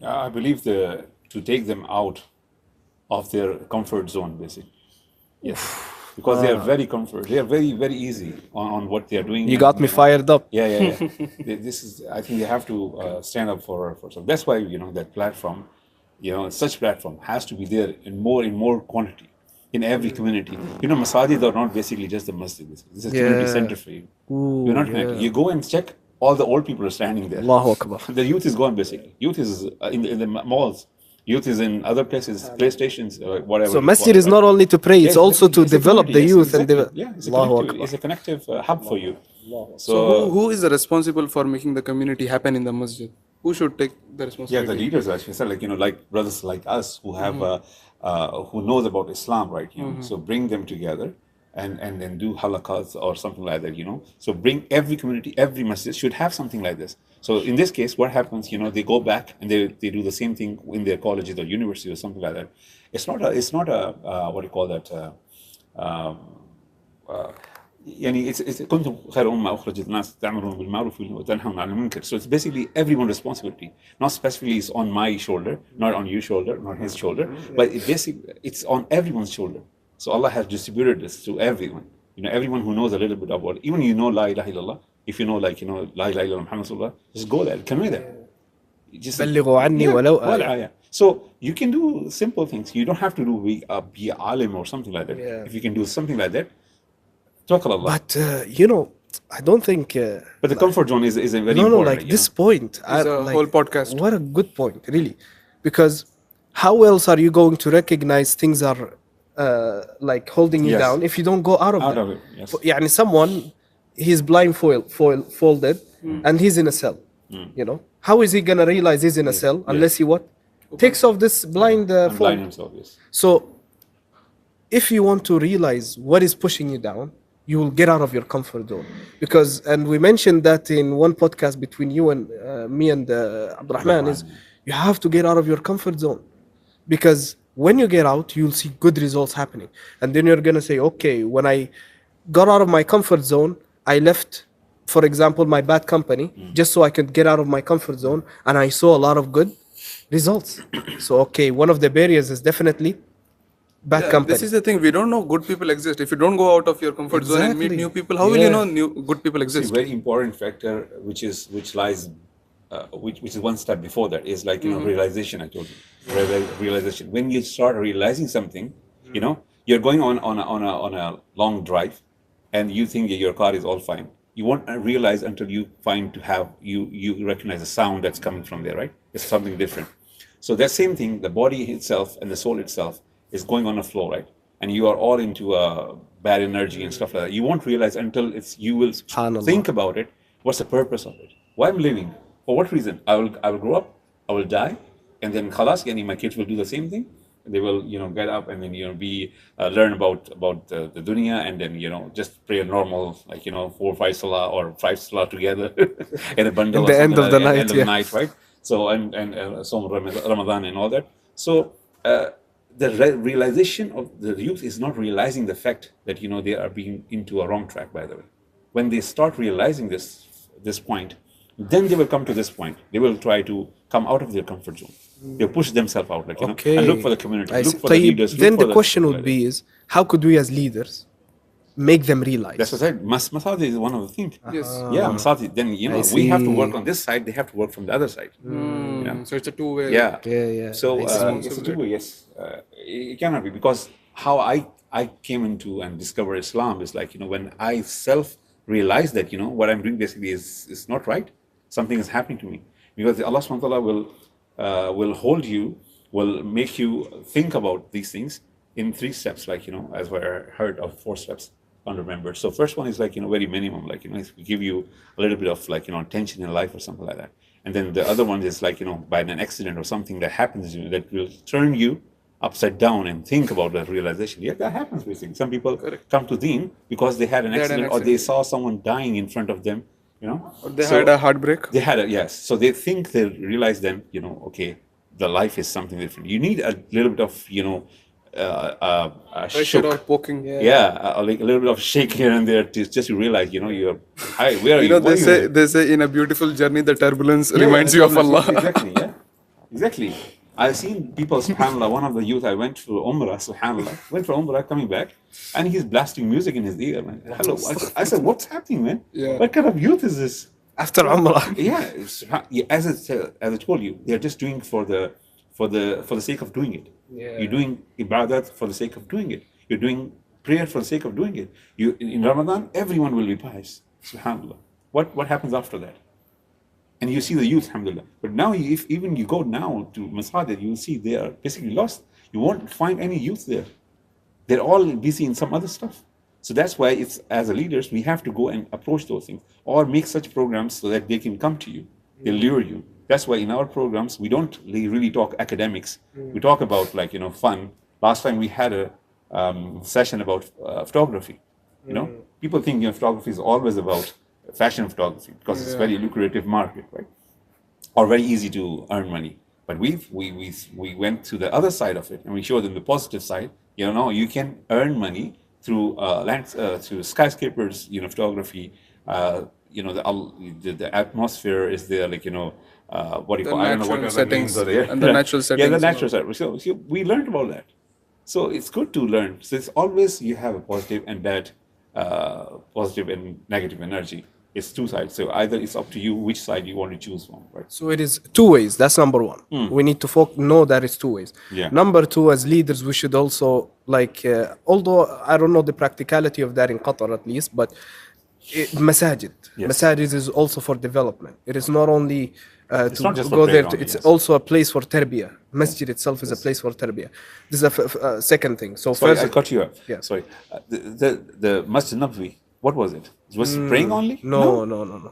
I believe to take them out of their comfort zone, basically. Yes. Because they are very comfort. They are very, very easy on what they are doing. You got me fired up. Yeah. This is. I think they have to stand up for some. That's why that platform, such platform has to be there in more quantity in every community. Masajid are not basically just the masjid. This is a community center for you. You're not connected. You go and check. All the old people are standing there. Allahu Akbar. The youth is gone basically. Youth is in the malls. Youth is in other places, PlayStations, whatever. So masjid is not only to pray; it's also to develop the youth and develop. Yeah, it's a connective hub for you. So who is responsible for making the community happen in the masjid? Who should take the responsibility? Yeah, the leaders actually said, like brothers like us who have who knows about Islam, right? So bring them together and then do halaqas or something like that. So bring every community, every masjid should have something like this. So in this case, what happens? They go back and they do the same thing in their colleges or university or something like that. It's not a what do you call that? It's كنتم خير أمة أخرجت الناس تأمرون بالمعروف وتنهون عن المنكر. So it's basically everyone's responsibility. Not specifically it's on my shoulder, not on your shoulder, not his shoulder, but it's on everyone's shoulder. So Allah has distributed this to everyone. Everyone who knows a little bit about it. Even La ilaha illallah. If La ilaha illallah Muhammad Rasulullah, just go there, convey there. بلغوا عني ولو آية. So you can do simple things. You don't have to be alim or something like that. If you can do something like that, tawakkal Allah. But I don't think. But the comfort zone is a very important. No, like this point. It's a whole podcast. What a good point, really. Because how else are you going to recognize things are like holding you down if you don't go out of them? Yes. Someone, he's blindfolded and he's in a cell. How is he gonna realize he's in a cell unless he takes off this blind fold? Blind himself, yes. So if you want to realize what is pushing you down, you will get out of your comfort zone. And we mentioned that in one podcast between you and me and Abdulrahman, is you have to get out of your comfort zone. Because when you get out, you'll see good results happening. And then you're going to say, okay, when I got out of my comfort zone, I left, for example, my bad company, just so I could get out of my comfort zone. And I saw a lot of good results. So, okay, one of the barriers is definitely bad company. This is the thing. We don't know good people exist. If you don't go out of your comfort zone and meet new people, how will you know good people exist? A very important factor, which is one step before that, is realization. I told you, realization. When you start realizing something, you're going on a long drive, and you think that your car is all fine. You won't realize until you you recognize the sound that's coming from there, right? It's something different. So that same thing, the body itself and the soul itself is going on a flow, right? And you are all into bad energy and stuff like that. You won't realize until you will think about it. What's the purpose of it? Why I'm living? For what reason? I will grow up, I will die, and then khalas, my kids will do the same thing. They will, get up and then, learn about the dunya, and then, just pray a normal, 4 or 5 salah or 5 salah together in a bundle. At the end of the night, end of the night, right? So, and Ramadan and all that. So, the realization of the youth is not realizing the fact that, they are being into a wrong track, by the way. When they start realizing this point, then they will come to this point. They will try to come out of their comfort zone. They'll push themselves out, and look for the community, look for the leaders. Then the question would be is, how could we as leaders make them realize? That's what I said. Masajid is one of the things. Yes. Yeah, Masajid. Then, we have to work on this side, they have to work from the other side. So it's a two-way. Yeah. So it's a two-way, yes. It cannot be, because how I came into and discovered Islam is when I self-realized that, what I'm doing basically is not right. Something is happening to me. Because Allah subhanahu wa ta'ala will hold you, will make you think about these things in 3 steps, as we heard of 4 steps under members. So first one is very minimum, we give you a little bit of tension in life or something like that. And then the other one is by an accident or something that happens to you that will turn you upside down and think about that realization. Yeah, that happens basically. Some people come to Deen because they had an accident or they saw someone dying in front of them. you know. They had a heartbreak. They had a, yes. So they realize then, okay, the life is something different. You need a little bit of, Pressure shook. or poking. Yeah, like a little bit of shake here and there to just to realize, you're, hi, where are You you? know, What are you doing? they say in a beautiful journey, the turbulence Yeah, reminds you of Allah. Exactly, yeah. Exactly. I've seen people, subhanAllah, one of the youth, I went for Umrah, subhanAllah, went for Umrah, coming back, and he's blasting music in his ear, man. Hello. I said, what's happening, man? Yeah. What kind of youth is this? After Umrah. Yeah, as I told you, they're just doing for the sake of doing it. Yeah. You're doing ibadat for the sake of doing it. You're doing prayer for the sake of doing it. In Ramadan, everyone will be pious, subhanAllah. What happens after that? And you see the youth, alhamdulillah. But now, if even you go now to masajid, you will see they are basically lost. You won't find any youth there. They're all busy in some other stuff. So that's why it's, as a leaders, we have to go and approach those things or make such programs so that they can come to you. They lure you. That's why in our programs, we don't really talk academics. We talk about fun. Last time we had a session about photography. People think photography is always about fashion photography because it's very lucrative market, right? Or very easy to earn money. But we went to the other side of it and we showed them the positive side. You can earn money through through skyscrapers, photography. The atmosphere is there, what do you call? I don't know what other names are there. And the natural settings. Yeah, the natural settings. So we learned about that. So it's good to learn. So it's always you have a positive and bad, positive and negative energy. It's two sides. So either it's up to you which side you want to choose from, right? So it is two ways. That's number one. We need to know that it's two ways. Yeah. Number two, as leaders, we should also although I don't know the practicality of that in Qatar at least, but masajid. Yes. Masajid is also for development. It is not only to not just for go there. playground, It's yes. also a place for tarbiyah. Masjid itself is a place for tarbiyah. This is a second thing. So Sorry, first, I cut you off. Yeah. Sorry. The Masjid Nabawi, what was it? Was it praying only? no.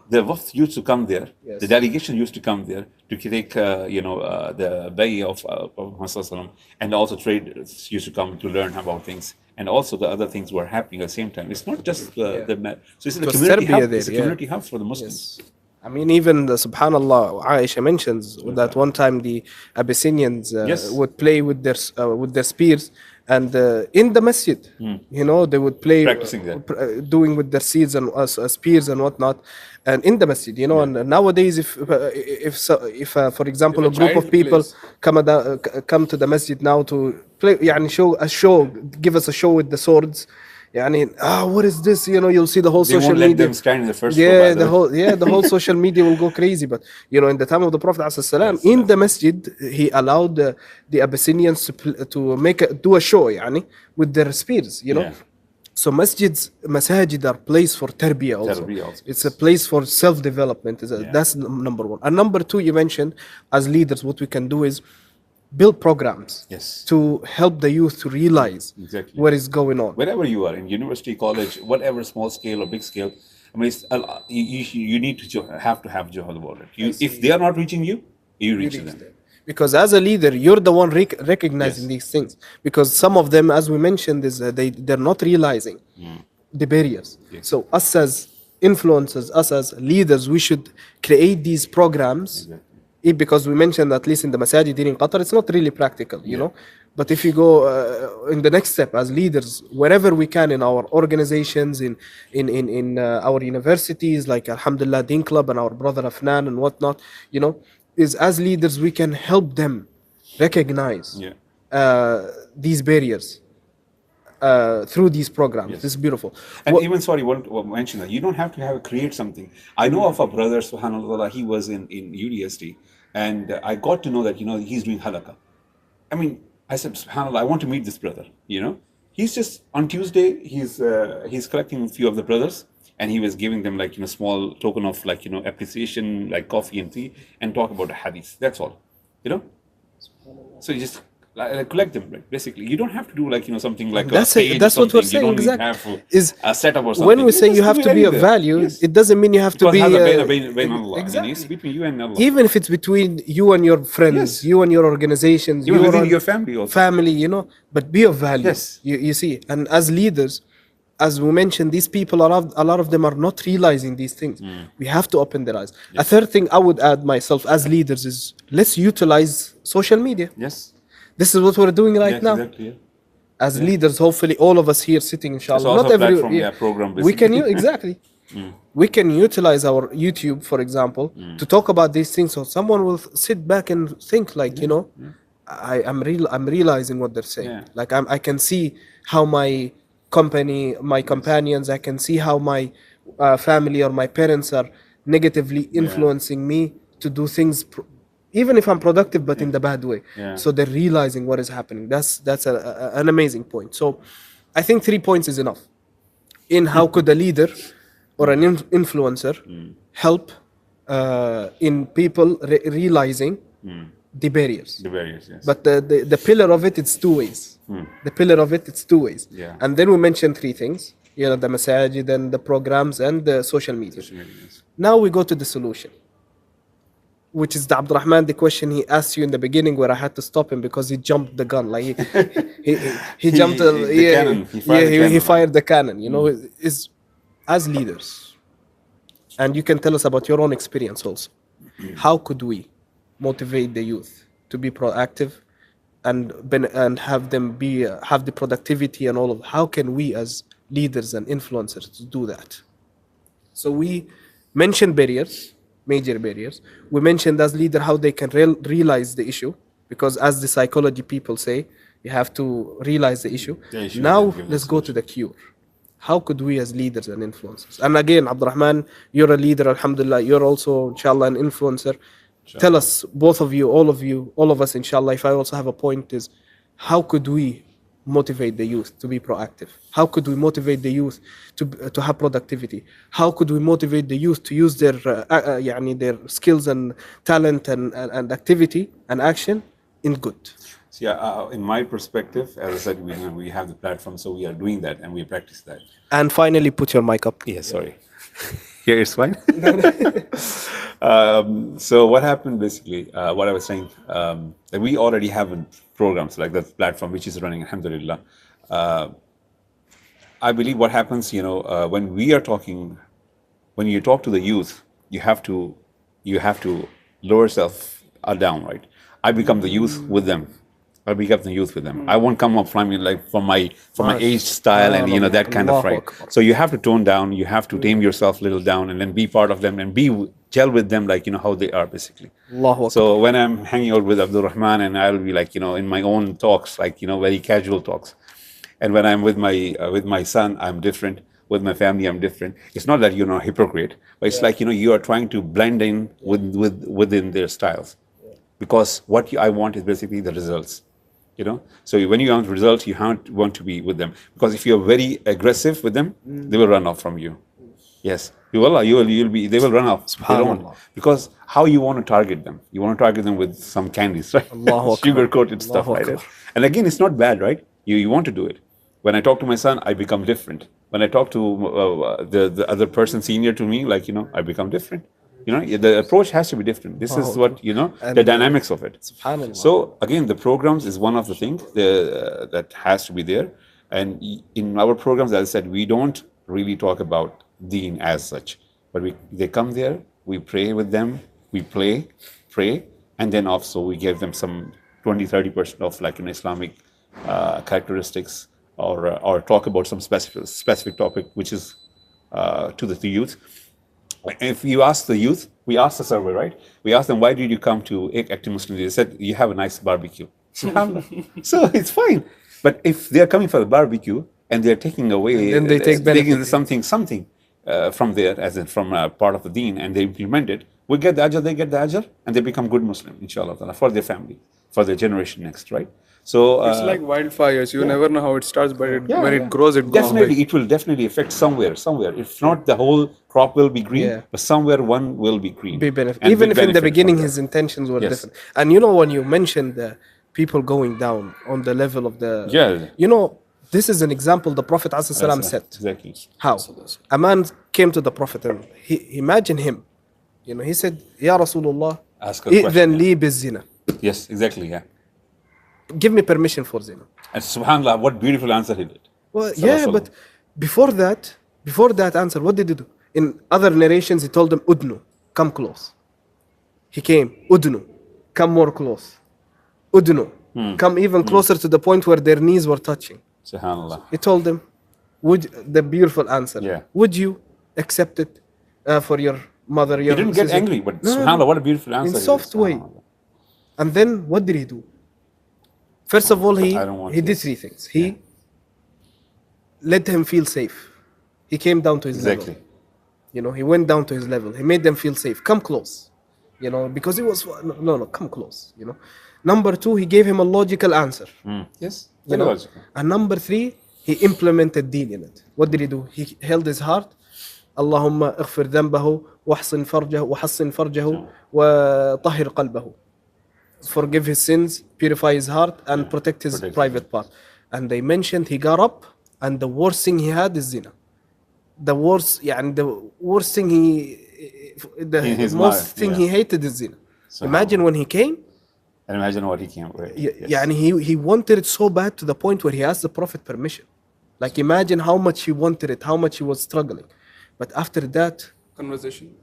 The Wafd used to come there. Yes. The delegation used to come there to take, the bay of Muhammad, and also traders used to come to learn about things. And also the other things were happening at the same time. It's not just so it's a was community Serbia hub. there, It's a yeah. community hub for the Muslims. Yes. I mean, even subhanallah, Aisha mentions that one time the Abyssinians Yes. would play with their spears, and in the masjid, they would play Practicing that. doing with their seeds and spears and whatnot, and in the masjid, And nowadays, if for example, If a a group of child people plays. come to the masjid now to play, give us a show with the swords. What is this? You'll see the whole They social won't let media. them stand in the first row, Yeah, by the way. the whole social media will go crazy. But in the time of the Prophet ﷺ, in the masjid, he allowed the Abyssinians to do a show, with their spears. Yeah. So masajid are place for tarbiyah also. Tarbiyah also. It's a place for self-development. That's number one. And number two, you mentioned as leaders, what we can do is build programs Yes. to help the youth to realize Exactly. what is going on. Wherever you are, in university, college, whatever small scale or big scale, I mean, you need to have jihad about it. If they are not reaching you, you reach them. Because as a leader, you're the one recognizing Yes. these things. Because some of them, as we mentioned, is they're not realizing the barriers. Yes. So us as influencers, us as leaders, we should create these programs. Because we mentioned, at least in the masajid in Qatar, it's not really practical, But if you go in the next step as leaders, wherever we can in our organizations, in our universities, like Alhamdulillah Deen Club and our brother Afnan and whatnot, is as leaders we can help them recognize these barriers through these programs. Yes. This is beautiful. And even, sorry, want to mention that you don't have to create something. I know of a brother, subhanAllah, he was in UDSD, and I got to know that, he's doing halakha. I mean, I said, subhanAllah, I want to meet this brother, He's just, on Tuesday, he's collecting a few of the brothers, and he was giving them small token of appreciation, like coffee and tea, and talk about the hadith. That's all, So you just collect them, right? Basically, you don't have to do something like That's a page it. That's or what we're something. You saying. don't Exactly. need to have a setup or something. When we say you just have do to be of anywhere. value, Yes. it doesn't mean you have to Because be هذا بين الله. exactly. It's between you and Allah. Even if it's between you and your friends, Yes. you and your organizations, Even you within and your family also. family, but be of value. Yes. You see, and as leaders, as we mentioned, these people, a lot of them are not realizing these things. We have to open their eyes. A third thing I would add myself as leaders is let's utilize social media. Yes. This is what we're doing right now. Exactly. Yeah. As leaders, hopefully all of us here sitting, inshallah. It's also not a every platform, program. we can basically. exactly. We can utilize our YouTube, for example, to talk about these things. So someone will sit back and think, like, I'm realizing what they're saying. Yeah. Like I can see how my company, my companions, I can see how my family or my parents are negatively influencing me to do things, even if I'm productive, but in the bad way. Yeah. So they're realizing what is happening. That's an amazing point. So I think 3 points is enough. In how could a leader or an influencer help in people realizing the barriers. The barriers, yes. But the pillar of it, it's two ways. The pillar of it, it's two ways. Yeah. And then we mentioned 3 things. The masajid and the programs and the social media. Yes. Now we go to the solution, which is the Abdulrahman, the question he asked you in the beginning, where I had to stop him because he jumped the gun. Like he jumped the cannon. He fired the cannon. Is as leaders, and you can tell us about your own experience also. How could we motivate the youth to be proactive and have them have the productivity and all of? How can we as leaders and influencers do that? So we mentioned barriers, major barriers. We mentioned as leader how they can realize the issue, because as the psychology people say, you have to realize the issue. Now let's go to the cure. How could we as leaders and influencers? And again, Abdulrahman, you're a leader, alhamdulillah. You're also, inshallah, an influencer. Inshallah. Tell us, both of you, all of us, inshallah, if I also have a point, is how could we motivate the youth to be proactive? How could we motivate the youth to have productivity? How could we motivate the youth to use their their skills and talent and activity and action in good? So in my perspective, as I said, we have the platform, so we are doing that and we practice that. And finally, put your mic up. Yeah, sorry. Here is fine. So what happened basically, what I was saying, that we already have programs like the platform which is running, alhamdulillah. I believe what happens, when we are talking, when you talk to the youth, you have to lower yourself down, right? I become the youth with them. I become the youth with them. I won't come up from my age, style, and that kind of, right? So you have to tone down. You have to tame yourself a little down, and then be part of them and gel with them, how they are basically. So when I'm hanging out with Abdulrahman, and I'll be in my own talks, very casual talks. And when I'm with my son, I'm different. With my family, I'm different. It's not that you're a hypocrite, but it's you are trying to blend in within their styles, because what I want is basically the results. So when you want results, you want to be with them, because if you're very aggressive with them, they will run off from you. Yes, they will run off. They don't, because how you want to target them? You want to target them with some candies, right? Sugar-coated stuff, right? And again, it's not bad, right? You want to do it. When I talk to my son, I become different. When I talk to the other person senior to me, I become different. The approach has to be different. This is what, the dynamics of it. So again, the programs is one of the things that has to be there. And in our programs, as I said, we don't really talk about deen as such, but they come there, we pray with them, we pray, and then also we give them some 20-30% of an Islamic characteristics, or talk about some specific topic which is to the youth. If you ask the youth, we ask the survey, right? We ask them, why did you come to Active Muslim? They said, you have a nice barbecue. So it's fine. But if they're coming for the barbecue and they're taking away, then they taking something from there, as in from part of the deen, and they implement it, we get the ajr, they get the ajr, and they become good Muslim, inshallah, for their family, for their generation next, right? So it's like wildfires. You never know how it starts, but when it grows, it goes definitely big. It will definitely affect somewhere. If not, the whole crop will be green, but somewhere one will be green. Even if in the beginning his intentions were different. And when you mentioned the people going down on the level of the this is an example the Prophet ﷺ said. Exactly. How? A man came to the Prophet and imagine him. He said, Ya Rasulullah, إِذَنْ لِي بِالزِّنَا. Yes, exactly, yeah. Give me permission for zina. And subhanAllah, what beautiful answer he did. Well, yeah, but Before that answer, what did he do? In other narrations, he told them, Udnu, come close. He came, Udnu, come more close. Udnu, come even closer to the point where their knees were touching. Subhanallah. He told them, the beautiful answer, Yeah. would you accept it for your mother? He Your didn't get sister? angry, but No, subhanallah, what a beautiful answer. in it is. soft way. Subhanallah. And then what did he do? First of all, he I don't want did this. 3 things. He let him feel safe. He came down to his Exactly. level. You know, he went down to his level. He made them feel safe. Come close. You know, because it was no, come close. You know. Number 2, he gave him a logical answer. Yes. You Very know. logical. And number 3, he implemented deen in it. What did he do? He held his heart. اللهم اغفر ذنبه وحصن فرجه وطهر قلبه. Forgive his sins, purify his heart, and protect his private part. And they mentioned he got up, and the worst thing he had is zina. The worst thing In his most mind, thing yeah. he hated is zina. Imagine when he came, And imagine what he came with. he wanted it so bad to the point where he asked the Prophet permission. Like imagine how much he wanted it, how much he was struggling. But after that, Conversation.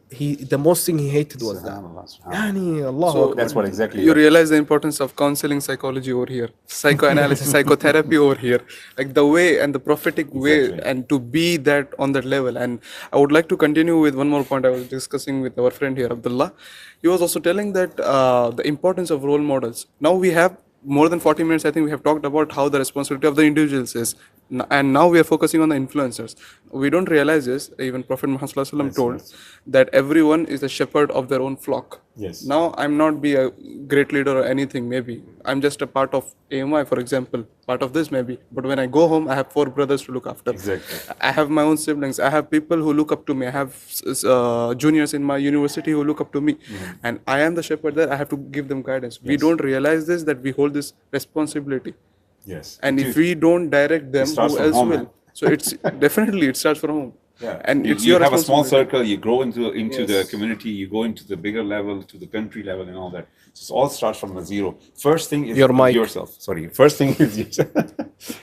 the most thing he hated was that. Subhanallah, subhanallah. Yani, Allahu So Akbar. That's what exactly. You realize the importance of counseling psychology over here, psychoanalysis, psychotherapy over here, like the way and the prophetic way, Exactly. and to be that on that level. And I would like to continue with one more point I was discussing with our friend here, Abdullah. He was also telling that the importance of role models. Now we have more than 40 minutes, I think we have talked about how the responsibility of the individuals is. And now we are focusing on the influencers. We don't realize this. Even Prophet Muhammad Sallallahu Alaihi Wasallam told that everyone is the shepherd of their own flock. Yes. Now I'm not be a great leader or anything, maybe. I'm just a part of AMI, for example, part of this maybe. But when I go home, I have 4 brothers to look after. Exactly. I have my own siblings. I have people who look up to me. I have juniors in my university who look up to me. And I am the shepherd there. I have to give them guidance. We don't realize this, that we hold this responsibility. Yes. And if we don't direct them, starts who from else home, will? man. So it's definitely, it starts from home. Yeah. And you, it's you your have a small responsibility. circle, you grow into the Yes. community, you go into the bigger level, to the country level and all that. So it all starts from the zero. First thing is Your mic. yourself. Sorry. First thing is yourself.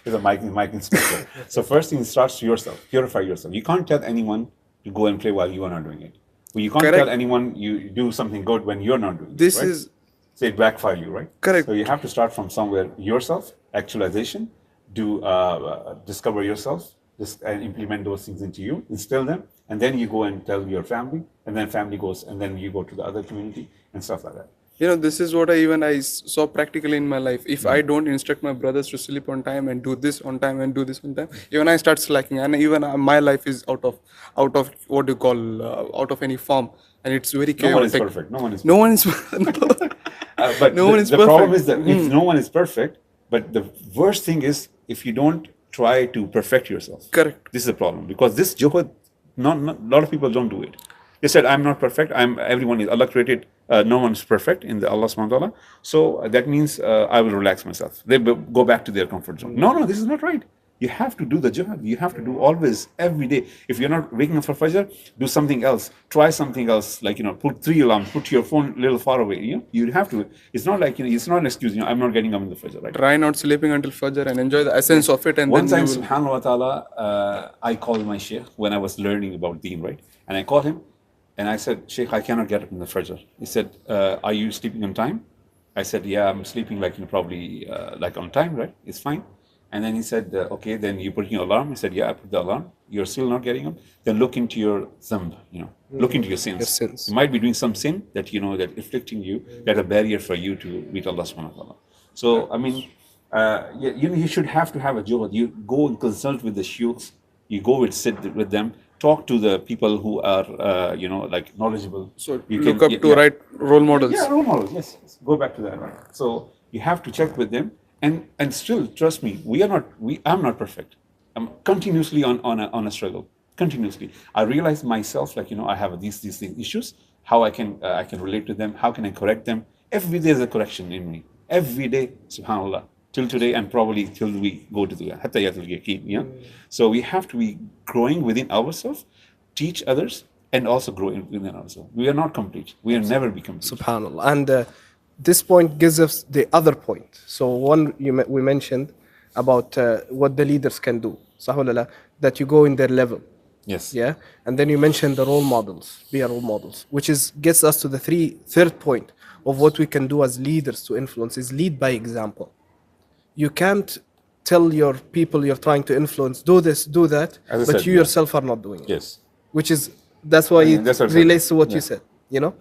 There's a mic inspector. So first thing starts to yourself. Purify yourself. You can't tell anyone to go and play while you are not doing it. Well, you can't Correct. tell anyone you do something good when you're not doing it. This right? is So it backfire you, right? Correct. So you have to start from somewhere yourself, actualization, do discover yourself, and implement those things into you, instill them, and then you go and tell your family, and then family goes, and then you go to the other community and stuff like that. this is what I saw practically in my life. If I don't instruct my brothers to sleep on time and do this on time and do this on time, even I start slacking, and even my life is out of what you call out of any form, and it's very chaotic. No one is perfect. No one is. No one is. But no one is the perfect. problem is that if no one is perfect, but the worst thing is if you don't try to perfect yourself. Correct. This is the problem, because this juhud, not a lot of people don't do it. They said, I'm not perfect. Everyone is, Allah created, no one is perfect in the Allah subhanahu wa ta'ala. So that means I will relax myself. They go back to their comfort zone. No, this is not right. You have to do the jihad. You have to do always, every day. If you're not waking up for Fajr, do something else. Try something else. Like, put 3 alarms, put your phone a little far away. You have to. It's not like, it's not an excuse. I'm not getting up in the Fajr, right? Try not sleeping until Fajr and enjoy the essence of it. And One then time, you will, subhanahu wa ta'ala, I called my sheikh when I was learning about deen, right? And I called him and I said, Sheikh, I cannot get up in the Fajr. He said, are you sleeping on time? I said, yeah, I'm sleeping like, probably like on time, right? It's fine. And then he said, okay, then you put your alarm. He said, yeah, I put the alarm. You're still not getting up. Then look into your zamb, look into your sins. Your sins. You might be doing some sin that, that afflicting you, that a barrier for you to meet Allah subhanahu wa ta'ala. So, I mean, you should have to have a juhud. You go and consult with the shuyukhs. You go and sit with them. Talk to the people who are, like knowledgeable. so You look can- up to right role models. Yeah, role models. Yes. Go back to that. Right? So you have to check with them, and still trust me. I'm not perfect. I'm continuously on a struggle. Continuously, I realize myself, like I have these issues. How I can relate to them. How can I correct them? Every day is a correction in me. Every day, subhanallah. Till today, and probably till we go to the hatta yatul yaqeen. Yeah. So we have to be growing within ourselves, teach others, and also grow within ourselves. We are not complete. We will never be complete. Subhanallah. And this point gives us the other point. So one we mentioned about what the leaders can do. صح ولا لا? That you go in their level. Yes. Yeah, and then you mentioned the role models, be a role models, which is gets us to the third point of what we can do as leaders to influence is lead by example. You can't tell your people you're trying to influence do this, do that, As I but said, you yeah. yourself are not doing it. Yes. Which is that's why it that's what I said, relates to what yeah. you said. You know,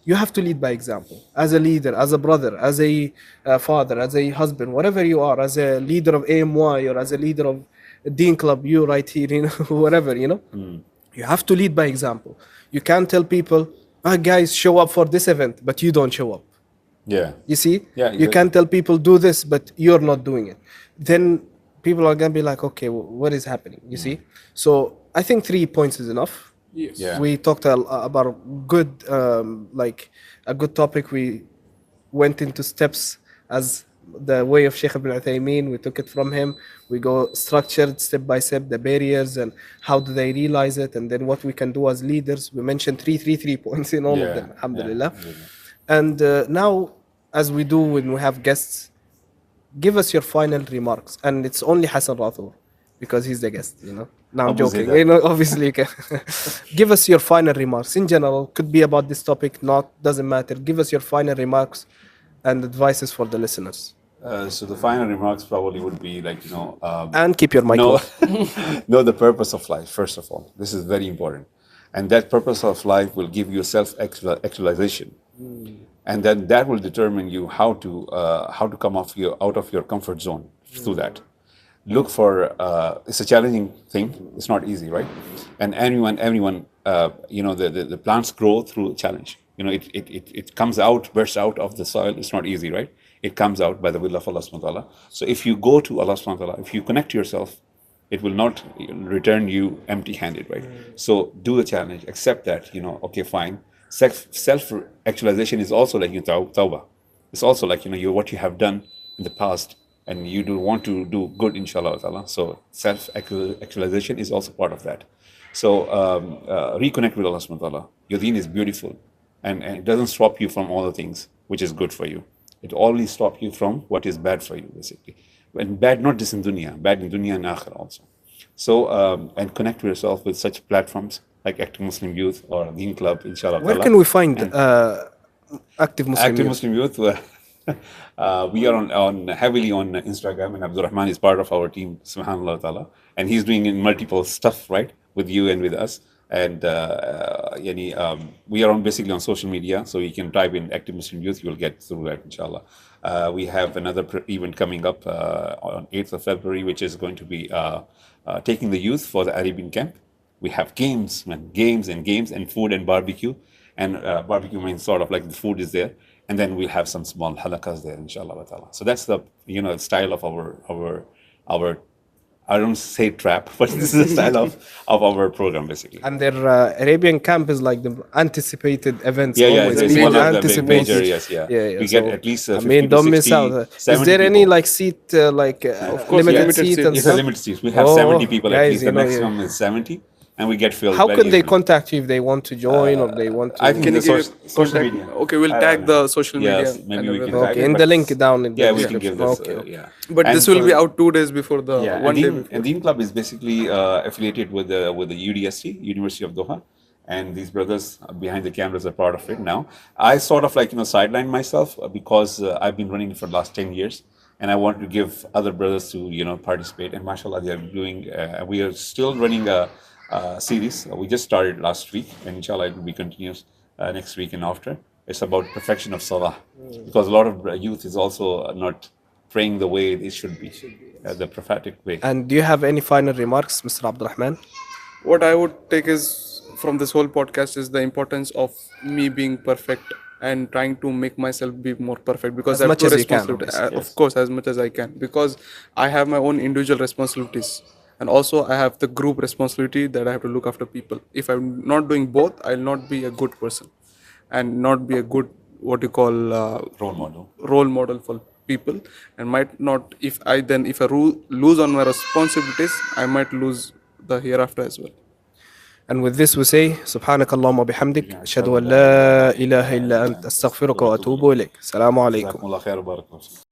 you have to lead by example as a leader, as a brother, as a father, as a husband, whatever you are, as a leader of AMY or as a leader of Dean Club, you right here, you know, whatever, you know. You have to lead by example. You can't tell people, guys, show up for this event, but you don't show up. Yeah. You see? Yeah, exactly. You can't tell people do this, but you're not doing it. Then people are gonna be like, okay, what is happening? You see? So I think 3 points is enough. Yes. Yeah. We talked about good, like a good topic. We went into steps as the way of Sheikh Ibn Uthaymeen. We took it from him. We go structured step by step, the barriers and how do they realize it, and then what we can do as leaders. We mentioned 3 points in all of them, alhamdulillah. And now, as we do when we have guests, give us your final remarks. And it's only Hassan Rathore because he's the guest, you know. Now I'm Abu joking. Zaidan. You know, obviously, give us your final remarks in general. Could be about this topic, not doesn't matter. Give us your final remarks and advices for the listeners. So the final remarks probably would be like, And keep your mic know, low. know the purpose of life, first of all. This is very important. And that purpose of life will give you self-actualization. And then that will determine you how to come out of your comfort zone through that. Look for, it's a challenging thing. It's not easy, right? And everyone, the plants grow through challenge. It comes out, bursts out of the soil. It's not easy, right? It comes out by the will of Allah subhanahu wa ta'ala. So if you go to Allah subhanahu wa ta'ala, if you connect to yourself, it will not return you empty-handed, right? So do the challenge, accept that, okay, fine. Self-actualization is also like tawbah. It's also like, what you have done in the past and you do want to do good, inshallah ta'ala. So self-actualization is also part of that. So reconnect with Allah subhanahu wa ta'ala. Your deen is beautiful and it doesn't stop you from all the things which is good for you. It only stops you from what is bad for you, basically. And bad not just in dunya, bad in dunya and akhirah also. So, and connect yourself with such platforms like Active Muslim Youth or Deen Club, inshallah. Where can we find Active Muslim Active Youth? Muslim Youth, we are on heavily on Instagram, and Abdulrahman is part of our team, subhanallah ta'ala. And he's doing multiple stuff, right, with you and with us. And we are basically on social media, so you can type in Active Muslim Youth, you will get through that, inshallah. We have another event coming up on 8th of February, which is going to be taking the youth for the Arabian camp. We have games and food and barbecue. And barbecue means sort of like the food is there. And then we'll have some small halakas there, inshallah ta'ala. So that's the style of our I don't say trap, but this is the style of our program, basically. And their Arabian camp is like the anticipated events. Yeah, always. it's Being one of the big anticipated. major, yes, yeah. We So, get at least 50 don't to miss 60, out. Is 70 there any people. like seat, course, limited limited seat seats. and It's a stuff? limited seats. We have Oh, 70 people at guys, least. The maximum is 70. And we get filled. How very can they easily. contact you if they want to join or they want to? I think Can the you give social contact? media. Okay, we'll tag the social media. Yes, maybe and we can everything. tag Okay, it, in but the link down in the yeah, we can give description. this. Okay. Yeah. But And this will be for- out 2 days before the Yeah, one day and before. Deen Club is basically affiliated with the UDSC, University of Doha, and these brothers behind the cameras are part of it now. I sort of like sidelined myself because I've been running for the last 10 years, and I want to give other brothers to participate. And mashallah, they are doing. We are still running a series. We just started last week, and inshallah it will be continuous next week and after. It's about perfection of salah, because a lot of youth is also not praying the way it should be, the prophetic way. And do you have any final remarks, Mr. Abdulrahman? What I would take is from this whole podcast is the importance of me being perfect and trying to make myself be more perfect, because As I have much two as you can, responsibilities. obviously. Of course, as much as I can, because I have my own individual responsibilities, and also I have the group responsibility that I have to look after people. If I'm not doing both, I'll not be a good person and not be a good role model for people, and might not, if I lose on my responsibilities, I might lose the hereafter as well. And with this we say سبحانك اللهم وبحمدك أشهد أن لا إله إلا أنت أستغفرك وأتوب إليك. السلام عليكم. جزاكم الله خير وبارك الله فيك.